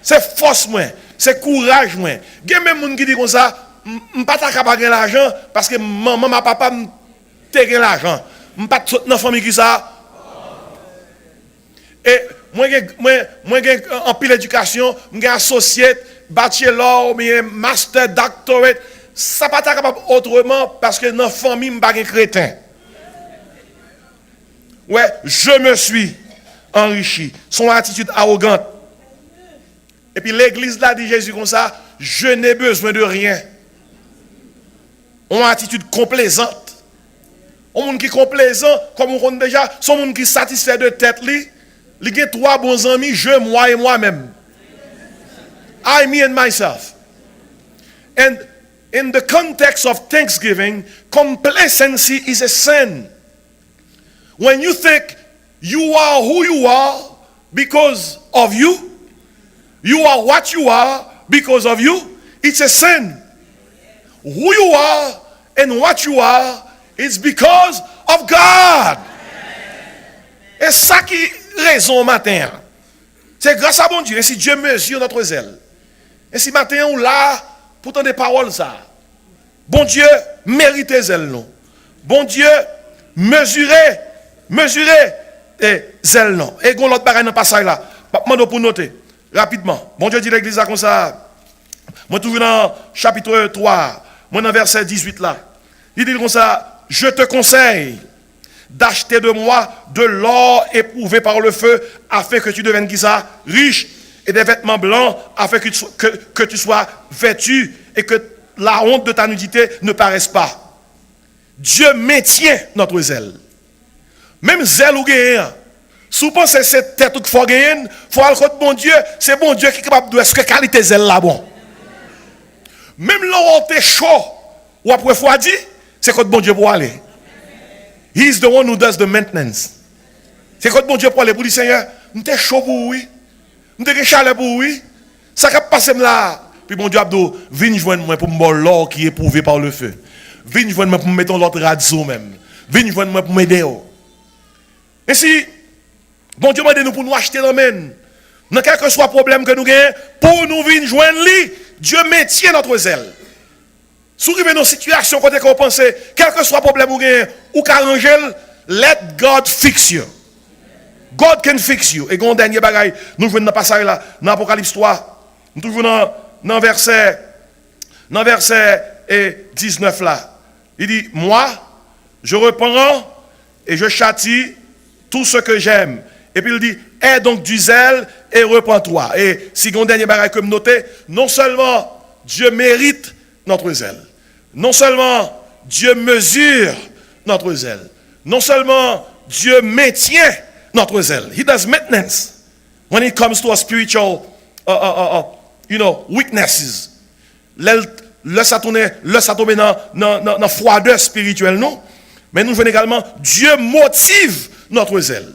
c'est force moins, c'est courage moins. Il y a même des gens qui disent comme ça, je ne peux pas gagner l'argent parce que maman, papa me gagné l'argent. Je ne peux pas dans la famille qui ça. Et moi, j'ai en pile d'éducation, j'ai associé, bachelor, master, doctorate. Ça ne peut pas capable autrement parce que dans la famille, je ne suis pas chrétien. Ouais, je me suis enrichi. Son attitude arrogante. Et puis l'église là dit Jésus comme ça, je n'ai besoin de rien. On a une attitude complaisante. On monde qui est complaisant, comme on connaît déjà, son monde qui est satisfait de tête li, il a trois bons amis, je, moi et moi-même. I, me and myself. And in the context of Thanksgiving, complacency is a sin. When you think you are who you are because of you, you are what you are because of you, it's a sin. Who you are and what you are is because of God. Et ça qui raison matin. C'est grâce à bon Dieu. Et si Dieu mesure notre zèle. Et si matin on là pour entendre des paroles ça. Bon Dieu mérite zèle nous. Bon Dieu Mesurez et zèle non. Et gon l'autre bagaille dans passage là. Mando pour noter rapidement. Bon Dieu dit l'église là comme ça. Moi toujours dans chapitre 3, moi dans verset 18 là. Il dit comme ça, je te conseille d'acheter de moi de l'or éprouvé par le feu afin que tu deviennes qui ça riche et des vêtements blancs afin que tu sois vêtu et que la honte de ta nudité ne paraisse pas. Dieu maintient notre zèle. Même zèle ou gagne. Si vous pensez que c'est tête ou qu'il faut gagner, il faut aller contre bon Dieu. C'est bon Dieu qui est capable de est-ce que qualité zèle là bon. Même là où tu es chaud ou après refroidi, c'est contre bon Dieu pour aller. He is the one who does the maintenance. C'est contre bon Dieu pour aller pour dire Seigneur, nous t'es chaud pour oui. Nous t'es chaleur pour oui. Ça qui passe là. Puis bon Dieu Abdou, viens joindre moi pour me l'or qui est éprouvé par le feu. Viens joindre moi pour me mettre l'autre radio même. Viens joindre moi pour m'aider. Et si bon Dieu m'a dit nous pour nous acheter l'amène. Dans quel que soit le problème que nous gagnons, pour nous venir joindre lui, Dieu maintient notre zèle. Si vous avez une situation côté que vous pensez, quel que soit le problème vous gagnez, ou qu'arranger, let God fix you. God can fix you. Et un dernier bagaille, nous venons dans le passage là, dans l'Apocalypse 3, nous trouvons dans verset 19 là. Il dit, moi, je reprends et je châtie tout ce que j'aime. Et puis il dit, aie donc du zèle et reprends-toi. Et si un dernier bagaille que me noter, non seulement Dieu mérite notre zèle, non seulement Dieu mesure notre zèle, non seulement Dieu maintient notre zèle. He does maintenance when it comes to our spiritual, weaknesses. Le ça tombe dans froideur spirituelle, non? Mais nous venons également, Dieu motive notre zèle.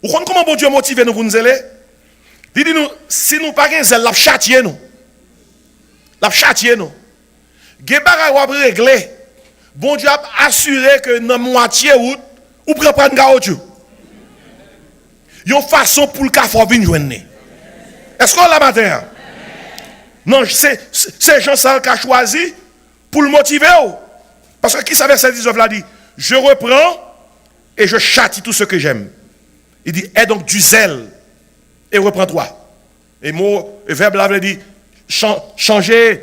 Vous comprenez comment bon Dieu motive nous pour nous zèler? Il dit nous, si nous pas de zèle, la châtier nous. La châtier nous. Gebara ou régler. Bon Dieu a assuré que dans moitié route, ou prendre caoutchouc. Yon façon pour le café venir joindre. Est-ce qu'on l'a matin? Non, c'est Jean-Saul qui a choisi pour le motiver. Parce que qui savait verset 19 là dit, je reprends et je châtie tout ce que j'aime. Il dit, aie donc du zèle et reprends-toi. Et mot, et verbe là veut dire, changer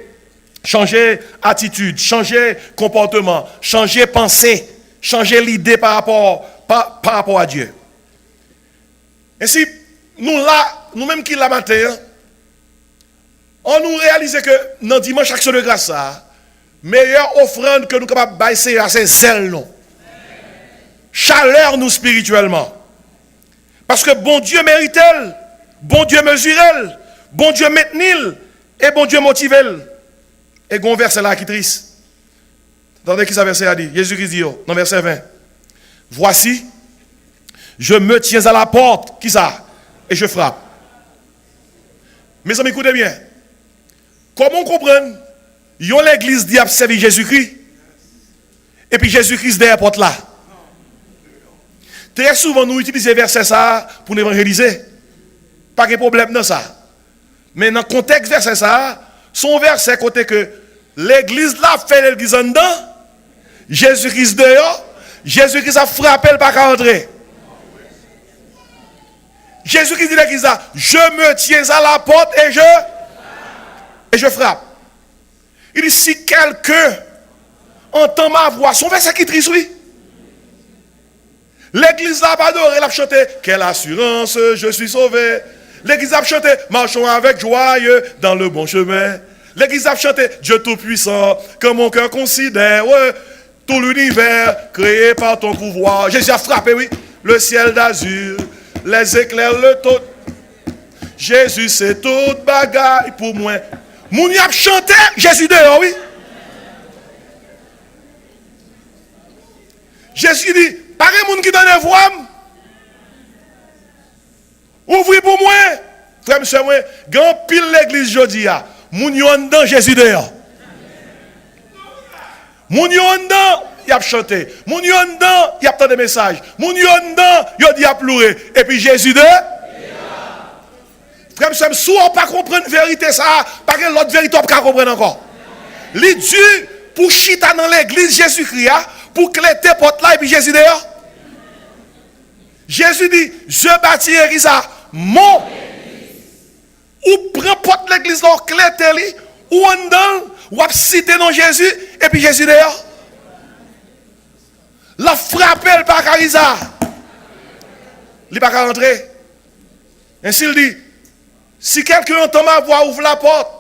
attitude, changer comportement, changer pensée, changer l'idée par rapport à Dieu. Ainsi, nous-mêmes qui la matin, on nous réalise que dans dimanche action de grâce, meilleure offrande que nous sommes capables de baisser, c'est zèle, non. Chaleur nous spirituellement. Parce que bon Dieu mérite elle, bon Dieu mesure elle, bon Dieu maintenir et bon Dieu motive elle. Et gon verset là qui triste. Attendez qui ça verset a dit. Jésus-Christ dit dans verset 20. Voici, je me tiens à la porte, qui ça? Et je frappe. Mes amis, écoutez bien. Comment comprendre? Yon l'église dit a servi Jésus-Christ. Et puis Jésus-Christ derrière la porte là. Très souvent nous utilisons verset ça pour nous évangéliser. Pas de problème dans ça. Mais dans le contexte verset ça, son verset côté que l'église là fait l'église en dedans, Jésus-Christ dehors, Jésus-Christ a frappé le pas qu'à entrer. Jésus-Christ dit l'église là, je me tiens à la porte et je frappe. Il dit si quelqu'un entend ma voix, son verset qui triste oui. L'église n'a pas adoré, elle a chanté quelle assurance, je suis sauvé. L'église a chanté marchons avec joyeux dans le bon chemin. L'église a chanté Dieu tout-puissant, que mon cœur considère tout l'univers créé par ton pouvoir. Jésus a frappé, oui, le ciel d'azur, les éclairs, le tout. Jésus, c'est toute bagaille pour moi. Moun y a chanté Jésus dehors, oui. Jésus dit, pas de monde qui donne voix. Ouvrez pour moi. Frère, monsieur, moi, grand pile l'église jodi a. Moun yon dans Jésus dehors. Moun yon dans, y a chanté. Moun yon dans, y a tant de messages. Moun yon dans, y a dit a pleurer. Et puis Jésus dehors. Frère, monsieur, si on pas comprendre la vérité ça, pas que l'autre vérité on pas comprendre encore. Les dieux pour chita dans l'église Jésus-Christ pour cléter porte là et puis Jésus dehors. Jésus dit, je bâtirai ça, mon. Ou prend porte l'église là, cléter ou en dedans, ou citer non Jésus, et puis Jésus dehors. La frappe par Carisa. Il n'est pas qu'à rentrer. Ainsi il dit, si quelqu'un entend ma voix, ouvre la porte.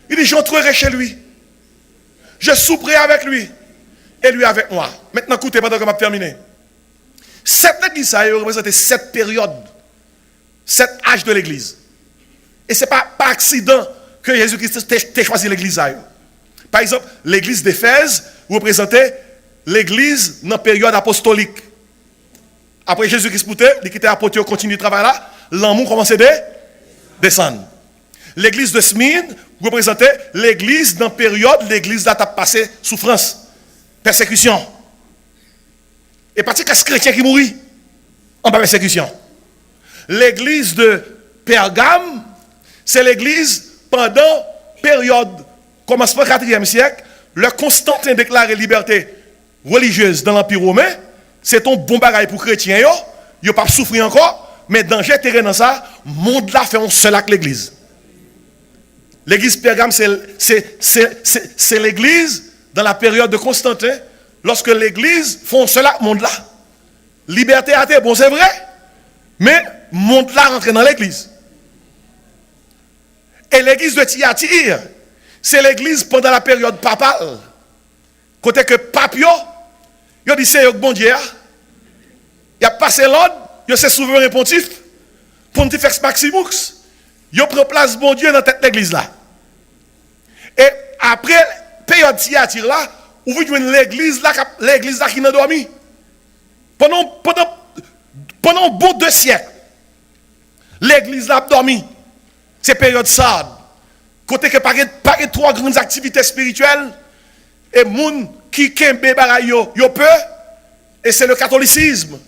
Il dit, j'entrerai chez lui. Je souperai avec lui. Et lui avec moi. Maintenant, écoutez, pendant que je vais terminer. Cette église a représenté 7 périodes. 7 âges de l'église. Et ce n'est pas par accident que Jésus-Christ a choisi l'église. Par exemple, l'église d'Éphèse représentait l'église dans la période apostolique. Après Jésus-Christ il quittait l'apôtre, continue le travail là, l'amour commençait à descendre. L'église de Smyrne représentait l'église dans la période, l'église là a passé souffrance, persécution. Et parce que c'est chrétien qui mourit en persécution. L'église de Pergame, c'est l'église pendant période, commencement 4e siècle, le Constantin déclaré liberté religieuse dans l'Empire romain. C'est un bon bagage pour les chrétiens. Ils n'ont pas souffert encore, mais danger terrain dans ça, le monde là fait un seul avec l'église. L'église Pergame, c'est l'église dans la période de Constantin, lorsque l'église fait un seul avec le monde là. Liberté athée, bon c'est vrai, mais le monde là rentre dans l'église. Et l'église de Thyatire, c'est l'église pendant la période papale. Côté que Papio, il dit c'est bon Dieu. Il a passé l'ordre, il c'est souverain pontife, Pontifex Maximus. Il prend place bon Dieu dans la tête de l'église là. Et après la période Thyatire là, vous voyez l'église là qui n'a dormi. Pendant bon 2 siècles, l'église là a dormi. C'est période Sardes. Côté que par 3 grandes activités spirituelles, et moun qui kembe bagay yo peu, et c'est le catholicisme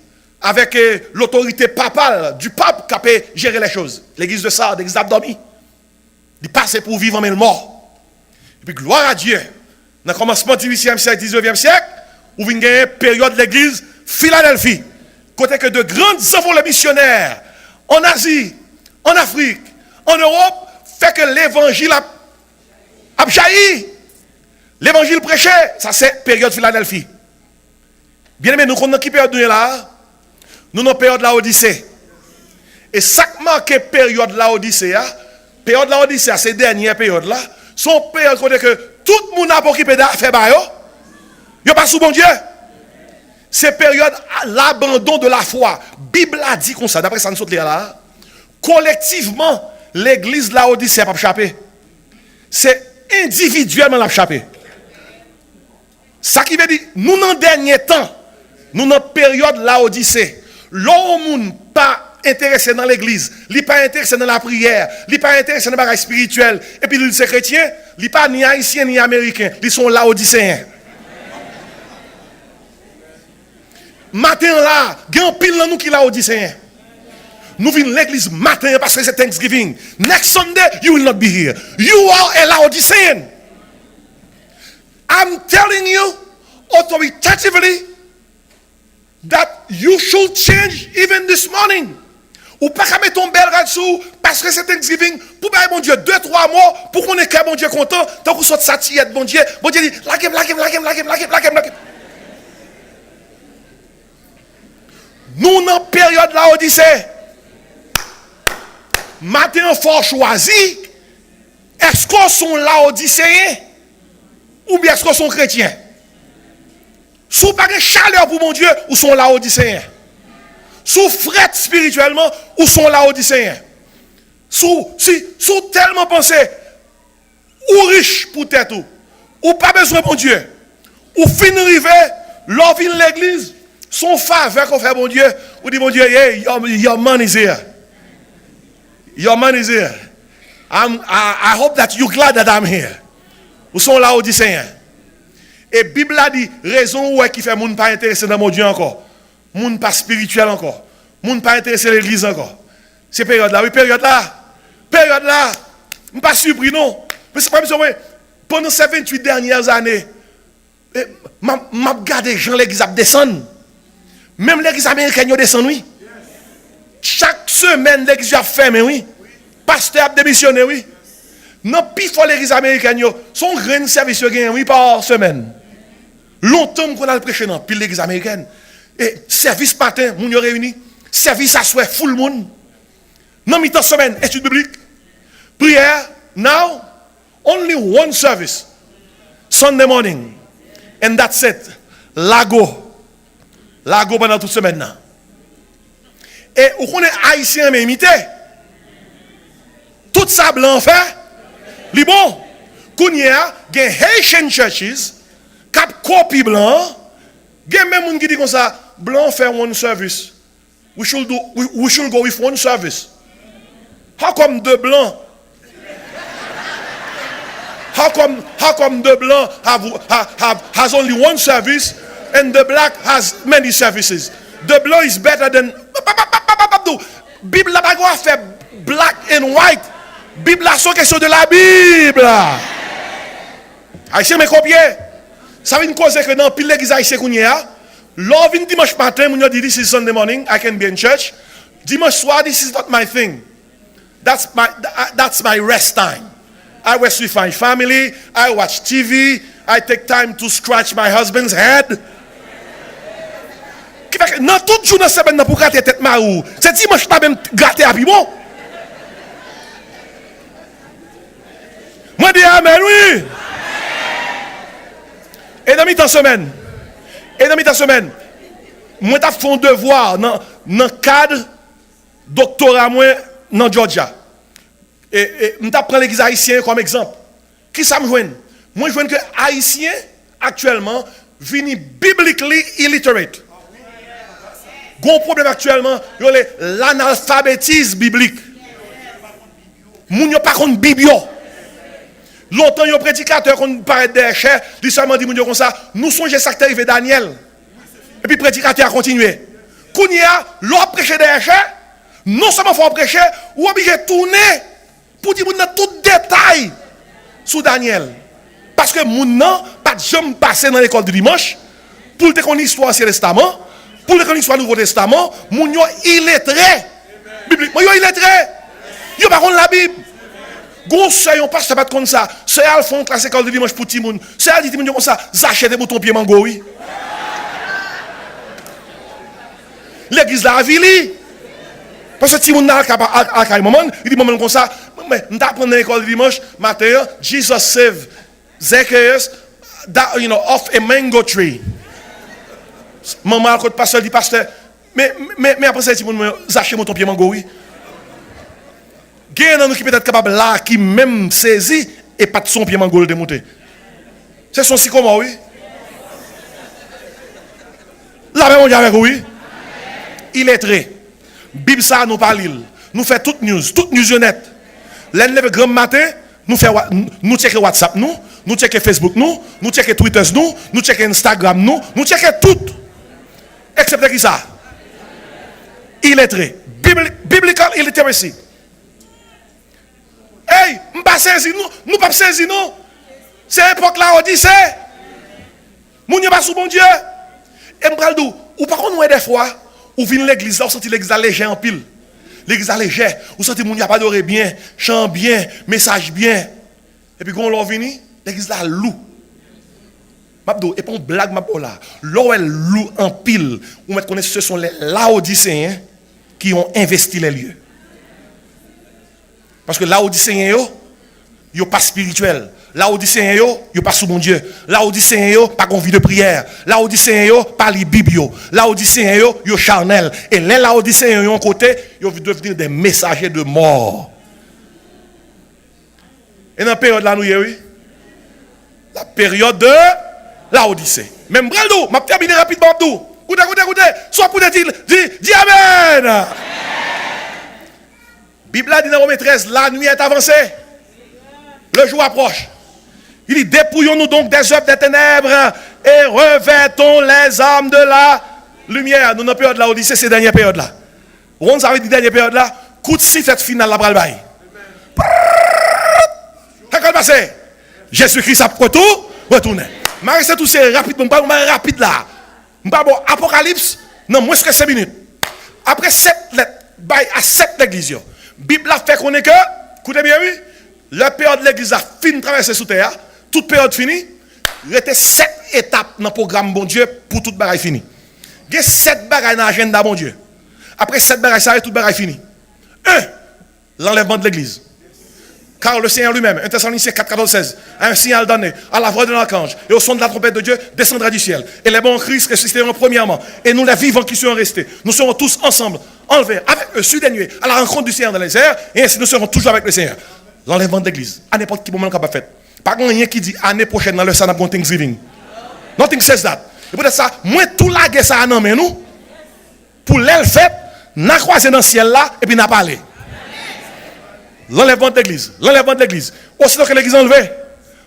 avec l'autorité papale du pape qui peut gérer les choses. L'église de Sardes, l'église d'Abdomi, il passe pour vivre mais le mort. Et puis gloire à Dieu. Dans le commencement du 8e siècle, 19e siècle, où vient une période de l'église Philadelphie. Côté que de grandes envolées missionnaires en Asie, en Afrique, en Europe, fait que l'évangile a jailli. L'évangile prêché, ça c'est période Philadelphie. Bien aimé, nous connaissons qui période nous là? Nous avons période de la Odyssée. Et ça qui marque période de la Odyssée, période de la Odyssée, ces dernières périodes là, sont périodes que tout le monde a occupé d'affaires, il n'y a pas sous bon Dieu. C'est période l'abandon de la foi. Bible a dit comme ça, d'après ça nous saute là. Collectivement, l'église de la Odyssée n'a pas échappé. C'est individuellement l'a échappé. Ça qui veut dire, nous dans le dernier temps, nous dans la période de la Odyssée, l'homme n'est pas intéressé dans l'église, il n'est pas intéressé dans la prière, il n'est pas intéressé dans le bagage spirituel, et puis il est chrétien, il n'est pas ni haïtien ni américain, ils sont laodicéens. Matin là, il y a un pile dans nous qui est laodicéen. Nous venons l'église matin parce que c'est Thanksgiving. Next Sunday, you will not be here. You are a Laodicean. I'm telling you authoritatively that you should change even this morning. Ou pas qu'à mettre ton bel radsou parce que c'est Thanksgiving pour bailler mon Dieu 2-3 mois pour qu'on ait qu'un bon Dieu content tant qu'on sorte satire bon Dieu dit like him. Nous dans période de la Odyssée. Matin fort choisi. Est-ce qu'on sont laodicéens ou bien est-ce qu'on sont chrétiens? Sous pas de chaleur pour mon Dieu ou sont laodicéens? Sous fret spirituellement ou sont laodicéens? Sous tellement pensé ou riche pour tête ou pas besoin de mon Dieu ou fin rivé l'on vient l'église son faveur qu'on fait mon Dieu ou dit mon Dieu hey, your man is here. Your man is here. I hope that you're glad that I'm here. Ou sont laodicéens. Et Bible a dit raison où est qui fait moun pas intéressé dans mon Dieu encore. Moun pas spirituel encore. Moun pas intéressé à l'église encore. C'est période là, oui, période là. Période là. Je ne suis pas surpris non. Mais c'est pas pendant ces 28 dernières années, m'a regardé Jean l'église descend. Même l'église américaine descend, oui. Chaque semaine, l'église a fermé, oui. Pasteur a démissionné, oui. Non, puis faut l'église américaine, son grand service, oui, par semaine. Longtemps qu'on a prêché dans puis l'église américaine. Et service matin, moun yo réuni. Service à soir, full monde. Non, mi-temps semaine, étude biblique. Prière, now, only one service. Sunday morning. And that's it. Lago. Lago pendant toute semaine. Et où qu'on est haïtien mais imité. Tout ça blanc fait. Li bon. Kounya, gen Haitian churches, cap copy blanc. Gen même moun qui dit comme ça, blanc fait one service. We should go with one service. How come deux blancs? How come the blanc has only one service and the black has many services? The blanc is better than Bible n'a pas fait black and white. Bible a son question de la Bible. Haïtien me copier. Ça veut dire que dans pile l'église haïtien qu'on y a, love in dimanche matin, when you dit this is Sunday morning, I can be in church. Dimanche soir, this is not my thing. That's my rest time. I rest with my family. I watch TV. I take time to scratch my husband's head. Non, tout jour dans la semaine pour gratter tête marou. C'est dimanche pas même gratter à bon. Moi dis amen oui. Et dans mi-temps semaine. Moi t'ai fait un devoir dans le cadre doctorat moi dans Georgia. Et je prends l'église haïtienne comme exemple. Qui ça me joint? Moi, je vois que haïtien, actuellement, vini biblically illiterate. Gros problème actuellement, il y a l'analphabétisme biblique. Moun yo pas contre Bible. Longtemps, il y a un prédicateur qui paraît des chers, lui seulement dit moun yo comme ça, nous songeons ça qui arrivé Daniel. Et puis le prédicateur a continué. Kounia, l'on prêché des chers, non seulement faut prêcher, ou obligé de tourner pour dire moun tout détail sur Daniel. Parce que moun nan pas jamais passé dans l'école du dimanche pour te connaître l'histoire Ancien Testament, pour te connaître l'histoire Nouveau Testament, moun yo illettré. Bibliquement yo illettré. Yo pas connaître la Bible. Gon sœur yon pasteur pas comme ça. Sœur al font classe école du dimanche pour ti moun. Sœur dit ti moun comme ça, zachete pour ton pied mango oui. L'église la vili. Parce que ti moun nan al moment, il dit moment comme ça, mais on t'apprend dans l'école du dimanche matin, Jesus saved Zacchaeus off a mango tree. Maman côté pasteur dit pasteur, mais après ça ti moun zachete ton pied mango oui. Gen nan qui peut-être capable là qui même saisi et pas de son pied mango de monter. C'est son si comment oui. Là même on y avec oui. Il est très Bible ça nous parle, nous fait toute news net. L'enlève grand matin, nous checker WhatsApp nous checker Facebook nous checker Twitter nous checker Instagram nous checker tout. Excepté qui ça? Illettré. Biblical illiteracy. Hey, nous pas saisi nous pas saisi nous. C'est époque là Odyssée. Moun yo pas sous bon Dieu. Et m'pral dou, ou pas qu'on des fois ou vient l'église là, ou senti l'église léger en pile. L'église léger, ou senti moun y a pas adoré bien, chant bien, message bien. Et puis quand on vini, l'église là lou. Mabdo, et pas une blague mabdo là. L'eau elle lou en pile. Ou mettre connaître ce sont les Laodicéens qui ont investi les lieux. Parce que Laodicéens yo pas spirituel. Laodicéens yo pas sous mon Dieu. Laodicéens pas envie de prière. Laodicéens pas li Bible. Laodicéens yo charnel. Et les Laodicéens yon côté, yo devenir des messagers de mort. Et dans la période là nous oui. La période de Laodicée. Même braldo, m'a terminé rapidement tout. Écoutez. Soit pour dire dis amen. Bible dit dans Romains 13, la nuit est avancée. Le jour approche. Il dit, dépouillons-nous donc des œuvres des ténèbres et revêtons les armes de la lumière. Nous, dans la période de la Odyssée, c'est la dernière période là. On savait dit dernière période là, coup de sifflet final la bral bail. Qu'est-ce qui passe? Jésus-Christ a retourné. Je tout c'est rapide, je rapide là. Je bon Apocalypse, non, moins que 5 minutes. Après 7 lettres, à 7 l'église. Bible a fait qu'on est que, écoutez bien, oui, la période de l'église a fini de traverser sous terre, toute période finie, il y a 7 étapes dans le programme bon Dieu pour toute bagaille finie. Il y a 7 bagailles dans l'agenda bon Dieu. Après 7 bagailles, ça y est, toute bagaille finie. 1. L'enlèvement de l'église. Car le Seigneur lui-même, 1 Thessaloniciens 4, 14, 16, a un signal donné à la voix de l'archange et au son de la trompette de Dieu descendra du ciel. Et les bons Christ ressusciteront premièrement. Et nous, les vivants qui seront restés, nous serons tous ensemble, enlevés avec eux sur des nuées, à la rencontre du Seigneur dans les airs. Et ainsi nous serons toujours avec le Seigneur. L'enlèvement de l'église, à n'importe quel moment qu'on va faire. Par contre, il y a qui dit année prochaine dans le Sana pour Thanksgiving. Nothing says that. Et peut-être ça, moi tout la guerre ça non mais nous pour l'aile fait, n'a croisé dans le ciel là et puis n'a parlé. L'enlèvement de l'église, l'enlèvement de l'église. Aussitôt que l'église est enlevée,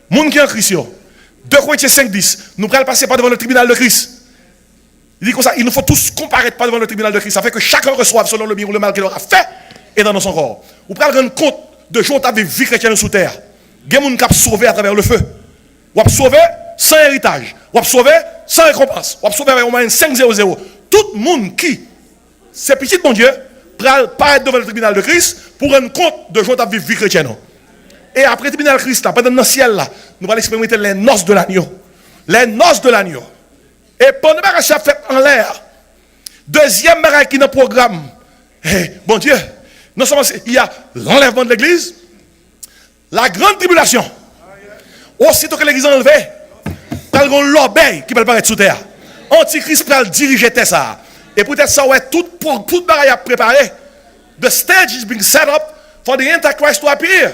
monde qui est en Christ, 2 Corinthiens 5, 10, nous allons passer par devant le tribunal de Christ. Il dit comme ça, il nous faut tous comparaître par devant le tribunal de Christ. Ça fait que chacun reçoive selon le bien ou le mal qu'il aura fait et dans son corps. Vous pouvez rendre compte de gens qui avaient vie chrétienne sous terre. Il y a des gens qui ont sauvé à travers le feu. Ou ont sauvé sans héritage. Ou ont sauvé sans récompense. Ou ont sauvé avec au moins 500. Tout le monde qui, c'est petit bon Dieu, paraître devant le tribunal de Christ pour rendre compte de gens qui ont vécu vie chrétienne. Et après le tribunal de Christ, là, pendant le ciel, là, nous allons expérimenter les noces de l'agneau. Les noces de l'agneau. Et pendant que ça fait en l'air, deuxième bagaille qui est dans le programme, bon Dieu, non seulement il y a l'enlèvement de l'église, la grande tribulation. Aussitôt que l'église est enlevée, il y a l'obéi qui peut paraître sous terre. Antichrist peut diriger ça. Et peut-être ça va être tout bagaille à préparer. The stage is being set up for the Antichrist to appear.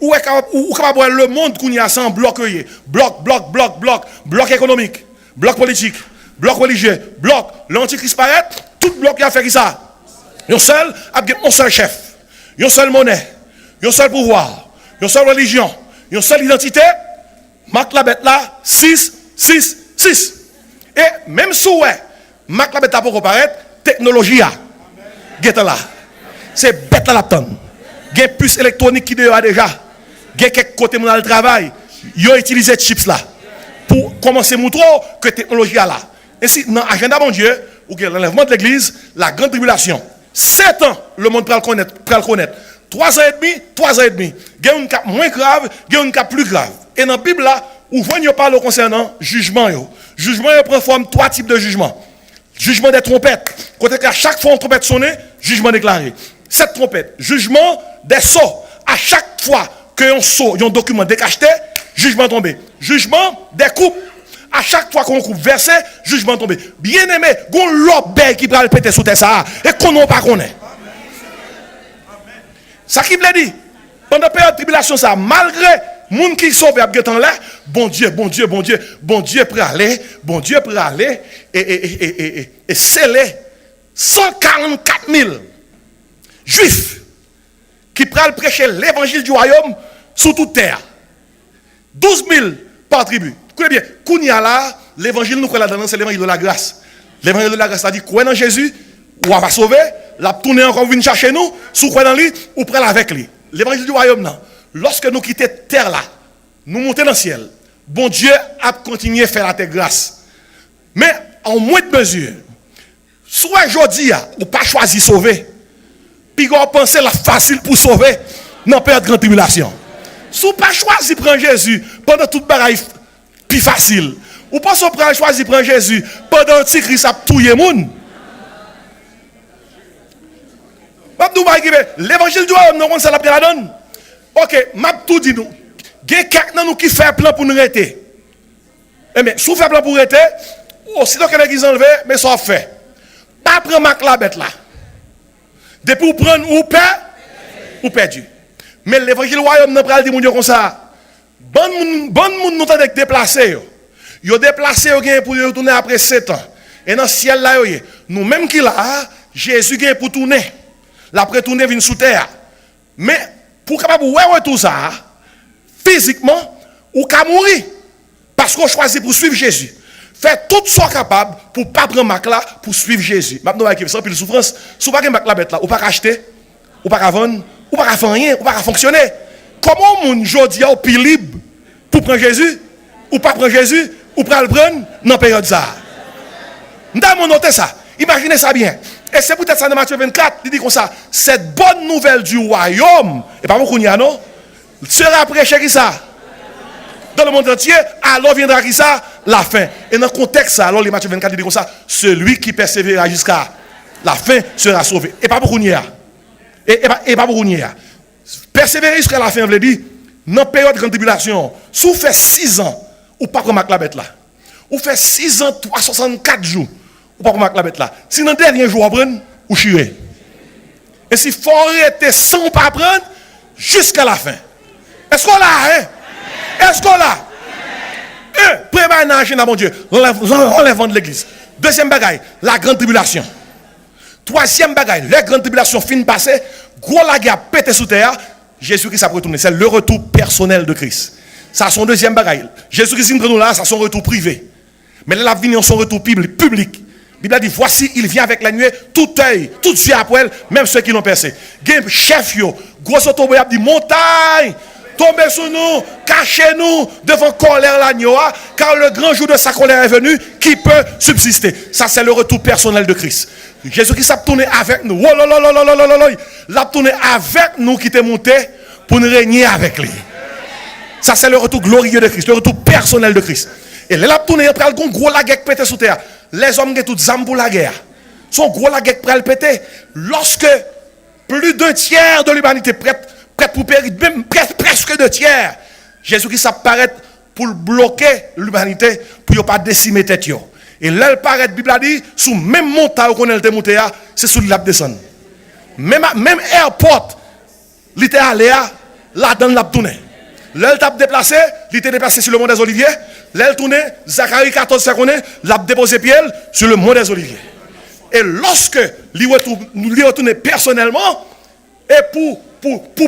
Où est capable le monde qu'on y a sans bloc économique, bloc politique, bloc religieux, bloc l'antichrist paraît, tout bloc qui a fait ça. Un seul chef, une seule monnaie, un seul pouvoir, une seule religion, une seule identité. Marc la bête là 6. Et même si Marc la bête a pour apparaître, technologie a. Là. C'est bête à la tonne. Il y a puce électronique qui a déjà. Il y a quelques côtés dans le travail. Ils ont utilisé chips là. Pour commencer à montrer que la technologie est là. Ainsi, dans l'agenda mon Dieu, où il y a l'enlèvement de l'église, la grande tribulation. 7 ans, le monde peut le connaître. 3 ans et demi. Il y a un cas moins grave, il y a un cas plus grave. Et dans la Bible là, où vous parle concernant jugement. Jugement prend forme 3 types de jugements. Jugement des trompettes. Quand à chaque fois une trompette sonne, jugement déclaré. Cette trompette, jugement des sceaux. À chaque fois qu'un sceau, un document décacheté, jugement tombé. Jugement des coupes. À chaque fois qu'on coupe versé, jugement tombé. Bien aimé, gon l'obé qui va le péter sous terre ça et qu'on n'a pas connaît. Ça qui veut dire, pendant la période de tribulation ça, malgré moun qui sauve à temps là, bon Dieu pour aller et sceller 144 000 juifs qui prennent prêcher l'évangile du royaume sur toute terre. 12 000 par tribu. Écoutez bien, Kounia là, l'évangile nous croit là-dedans, c'est l'évangile de la grâce. L'évangile de la grâce, c'est-à-dire, croire dans Jésus, ou on va sauver, la tourner encore, venir chercher nous, sous croire dans lui, ou prendre avec lui. L'évangile du royaume, non. Lorsque nous quittons terre là, nous montons dans le ciel, bon Dieu a continué à faire la terre grâce. Mais en moins de mesure, soit aujourd'hui, ou pas choisi sauver, puis on pense la facile pour sauver, dans la période de grande tribulation. Si vous pas choisi prendre Jésus pendant toute bagaille plus facile, ou pas choisi prendre Jésus pendant Antichrist a tué les gens. L'évangile du royaume, nous ça la donne. Ok, m'a tout dit nous. Il y a quelqu'un nous qui fait plan pour nous arrêter. Eh bien, si vous faites plan pour arrêter, aussitôt que l'église enlevée, mais ça fait. Pas prendre Marc la bête là. Depuis vous prendre ou perdre, ou perdu. Mais l'évangile du royaume n'a pas dit mon Dieu comme ça. Bon monde nous t'a déplacé. Yo déplacé pour retourner après 7 ans. Et dans le ciel là, nous même qui là, Jésus vient pour tourner. L'après tourner vient sous terre. Mais pour capable voir tout ça, physiquement, ou qu'à mourir. Parce qu'on choisit pour suivre Jésus. Faites tout ce soit capable pour ne pas prendre Mac là pour suivre Jésus. Maintenant, avec ça, puis la souffrance, si vous n'avez pas Mac bête là, ou pas acheter, ou pas vendre, ou pas faire rien, ou pas fonctionner. Comment mon jodi a au plus libre pour prendre Jésus? ou pas prendre Jésus, ou pas le prendre dans la période ça. Nous avons noté ça. Imaginez ça bien. Et c'est peut-être ça dans Matthieu 24, il dit comme ça, cette bonne nouvelle du royaume, et pas beaucoup n'y a non, sera prêchée qui ça? Dans le monde entier, alors viendra qui ça? La fin. Et dans le contexte ça, alors les Matthieu 24 il dit comme ça, celui qui persévérera jusqu'à la fin sera sauvé. Et pas beaucoup n'y a. Et pas beaucoup n'y a. Persévérer jusqu'à la fin, veut dire, dans la période de grande tribulation, si vous faites 6 ans, ou pas comme la bête là. Ou fait 6 ans, 364 jours, ou pas comme la bête là. Si dans le dernier jour, vous prenez, ou chirez. Et si faut arrêter sans pas prendre, jusqu'à la fin. Est-ce qu'on l'a, hein? Est-ce qu'on l'a? Premier bagaille dans mon Dieu, l'enlèvement de l'église. Deuxième bagaille, la grande tribulation. Troisième bagaille, la grande tribulation fin passée, gros la guerre pété sous terre, Jésus-Christ a retourné. C'est le retour personnel de Christ. Ça, son deuxième bagaille. Jésus-Christ nous là, ça son retour privé. Mais là, la vie son retour public. La Bible dit, voici, il vient avec la nuée, tout œil, tout yeux après elle, même ceux qui l'ont percé. Chef, gros automobile dit, montagne, tombez sur nous, cachez-nous devant colère l'agneau, car le grand jour de sa colère est venu, qui peut subsister. Ça, c'est le retour personnel de Christ. Jésus-Christ a tourné avec nous. Il a tourné avec nous qui t'est monté pour nous régner avec lui. Ça, c'est le retour glorieux de Christ, le retour personnel de Christ. Et là, il a tourné après le gros la guerre pété sous terre. Les hommes qui ont toutes armes pour la guerre. Son gros la guerre prêt à le péter. Lorsque plus d'un tiers de l'humanité prête pour périr, même presque 2 tiers, Jésus-Christ apparaît pour bloquer l'humanité, pour ne pas décimer tête. Et là, il paraît, la Bible a dit, sous même montagne qu'on est monté, c'est sous la descente. Même airport, il était allé là dans la tournée. Là, il a déplacé, il était déplacé sur le mont des Oliviers. Là, il tourné, Zacharie 14 secondes, il a déposé pied sur le mont des Oliviers. Et lorsque il retourne personnellement, et pour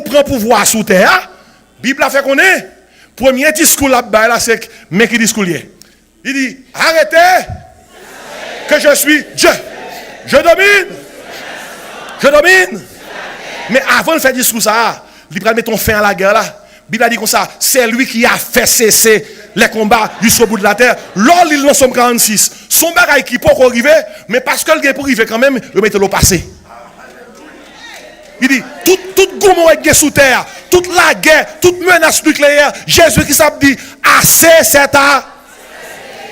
prendre pouvoir sous terre, la Bible a fait qu'on est, premier discours là-bas, c'est mais qui discours il dit, arrêtez, que je suis Dieu. Je domine. Mais avant de faire discours ça, il va mettre ton fin à la guerre là. La Bible a dit comme ça, c'est lui qui a fait cesser les combats jusqu'au bout de la terre. Lors il en somme 46. Son bagage qui peut arriver, mais parce que le pour arriver quand même, il met le passé. Il dit, tout gourmand est sous terre, toute la guerre, toute menace nucléaire, Jésus qui s'est dit, assez c'est à.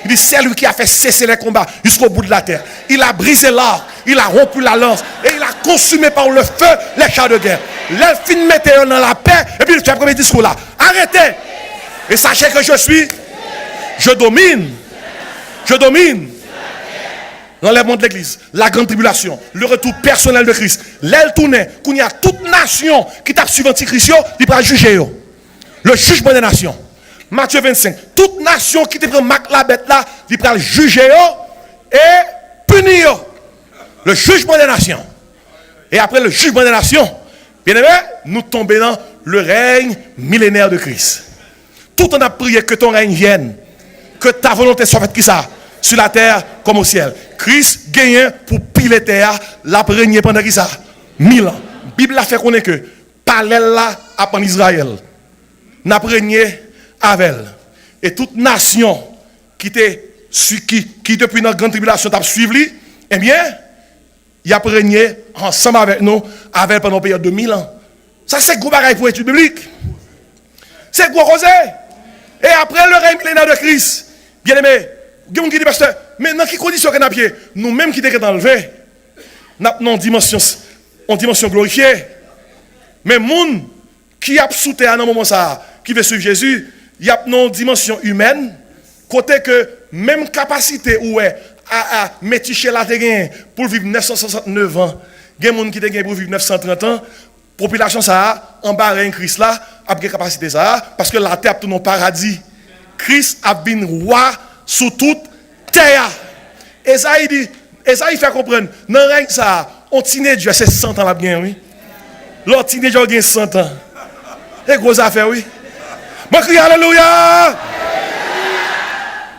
Il dit, c'est lui qui a fait cesser les combats jusqu'au bout de la terre. Il a brisé l'arc, il a rompu la lance, et il a consumé par le feu les chars de guerre. L'elfine mettait dans la paix, et puis il fait le premier discours là. Arrêtez! Et sachez que je domine. L'enlèvement de l'église, la grande tribulation, le retour personnel de Christ. L'aile tournée, qu'il y a toute nation qui tape sur l'antichrist, il va juger. Le jugement des nations. Matthieu 25. Toute nation qui te prend la bête là, il va juger et punir. Le jugement des nations. Et après le jugement des nations, bien aimé, nous tombons dans le règne millénaire de Christ. Tout en a prié que ton règne vienne, que ta volonté soit faite qui ça, sur la terre comme au ciel. Christ gagne pour piler terre, l'a régné pendant qui ça 1000 ans. La Bible a fait qu'on est que parallèle là en Israël n'a régné avec elle. Et toute nation qui depuis notre grande tribulation t'a suivi, eh bien, il a régné ensemble avec nous avec pendant une période de 1000 ans. Ça c'est gros bagaille pour étude biblique. C'est gros rosé. Et après le règne millénaire de Christ, bien aimé, il y a qui dit pasteur, mais dans quelles conditions qu'on a pied, nous-mêmes qui sommes enlevés, nous avons une dimension glorifiée. Mais les gens qui a sous terre dans moment ça, qui veut suivre Jésus, il y a une dimension humaine, côté que même capacité où est à méticher la terre pour vivre 969 ans, il y a des gens qui ont pour vivre 930 ans, population ça en bas de Christ là, a une capacité ça, parce que la terre est un paradis. Christ a bien roi sous toute terre. Et ça il dit, et ça il fait comprendre, dans le règne ça, on tient Dieu, c'est 100 ans là bien, oui. L'autre tient Dieu 100 ans. Et gros affaire, oui. Moi crie alléluia.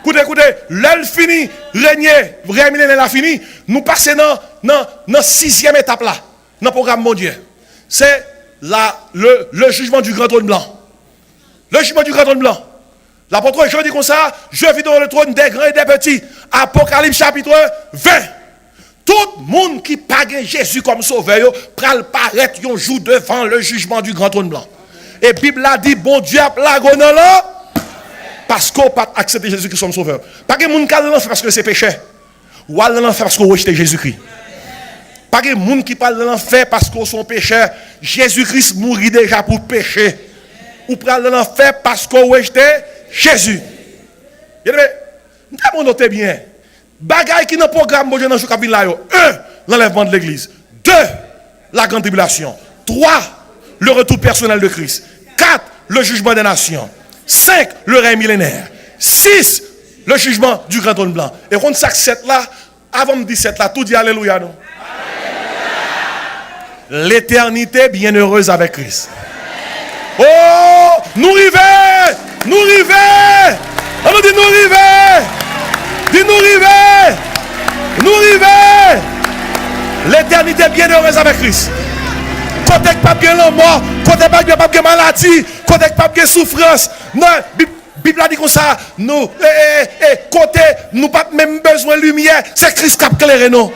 Écoutez, l'heure fini, régner, vrai millénaire a fini, nous passons dans 6e étape là, dans le programme mondial. C'est le jugement du grand trône blanc. Le jugement du grand trône blanc. L'apôtre Jean dit comme ça, je vis dans le trône des grands et des petits. Apocalypse chapitre 20. Tout le monde qui pague Jésus comme sauveur, pral paraître un jour devant le jugement du grand trône blanc. Et la Bible a dit, bon Dieu a plagué là, parce qu'on n'a pas accepté Jésus-Christ comme sauveur. Pas que monde qui a l'enfer parce que c'est péché. Ou à l'enfer parce qu'on rejette Jésus-Christ. Pas que monde qui parle de l'enfer parce qu'on sont pécheurs. Jésus-Christ mourit déjà pour pécher. Ou parle de l'enfer parce qu'on rejette Jésus. Nous notez bien. Bagaille qui dans le programme bon Dieu dans le cabine là. 1. L'enlèvement de l'église. 2. La grande tribulation. 3. Le retour personnel de Christ. 4. Le jugement des nations. 5. Le règne millénaire. 6. Le jugement du grand trône blanc. Et quand ça 7 là, avant de dire 7 là, tout dit alléluia non. L'éternité bienheureuse avec Christ. Oh, nous rivons, nous rivons. On dit nous rivons. Dis nous rivons. Nous rivons. L'éternité bienheureuse avec Christ. Côté pas bien la mort, côté pas bien maladie, côté pas bien souffrance. Non, Bible a dit comme ça, nous côté nous pas même besoin de lumière, c'est Christ qui a éclairé nous.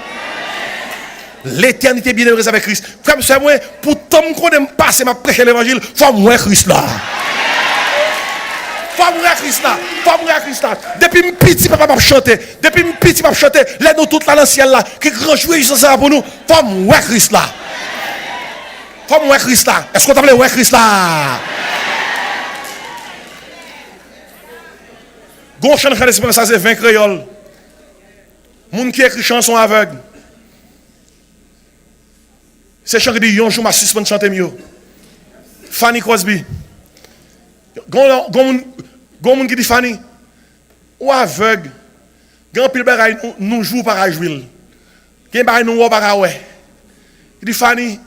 L'éternité bienheureuse avec Christ. Comme ça moi pour tant qu'on aime passer m'a prêcher l'évangile, faut moi Christ là. Faut moi Christ là. Faut moi Christ là. Depuis petit papa m'a chanter, depuis petit m'a chanter, les nous toute là dans le ciel là, qui grand jouissance ça pour nous. Faut moi Christ là. Faut moi Christ là. Est-ce qu'on t'appelle ouais Christ là? Gon chant de l'espérance ça c'est 20 créoles. Moun qui écrit chanson aveugle. C'est chant qui dit yon jour m'a suspend chanter mieux. Fanny Crosby. Gon moun qui dit Fanny ou aveugle. Grand pile bagay nous joue par jouer. Gen bagay nous pas ouais. Il dit Fanny,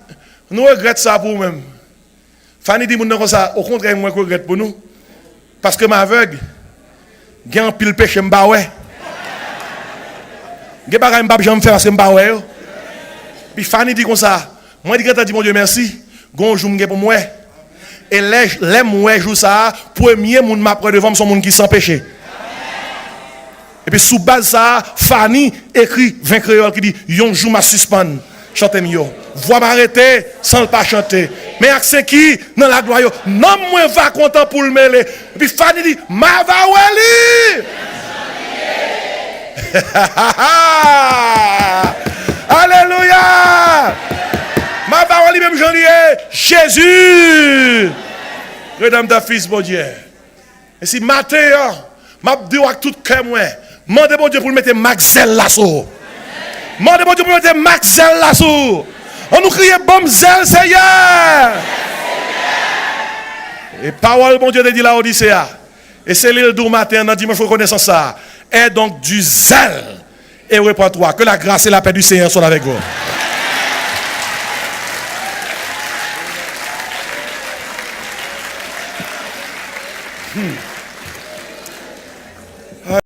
nous regrette ça pour nous-mêmes. Fanny dit moun comme ça, au contraire moi regrette pour nous parce que m'aveugle. Gen pile péché m'ba ouais. Gen bagay m'ba jamais faire parce que m'ba ouais. Puis Fanny dit comme ça. Moi, je dis, mon Dieu, merci. Gon jour pour moi. Et les moi jour ça, premier moun m'a près devant son monde qui sans péché. Et puis sous base ça, Fanny écrit 20 créoles qui dit yon jour m'a suspend. Chantez mieux. Voix m'arrêter sans le pas chanter. Mais accès qui dans la gloire non moi va content pour le mêler. Et puis Fanny dit ma va wali. Alléluia. Ma parole même j'en ai Jésus. Redame ta fils bon Dieu. Et si matin m'a dit avec tout cœur moi, mandez bon Dieu pour mettre Maxel là-sous. Mandez bon Dieu pour mettre Maxel là-sous. On nous crie bon zèle Seigneur. Et parole bon Dieu te dit la Odyssée. Et c'est l'île du matin dans dimanche reconnaissance ça. Et donc du zèle et répands-toi que la grâce et la paix du Seigneur soient avec vous.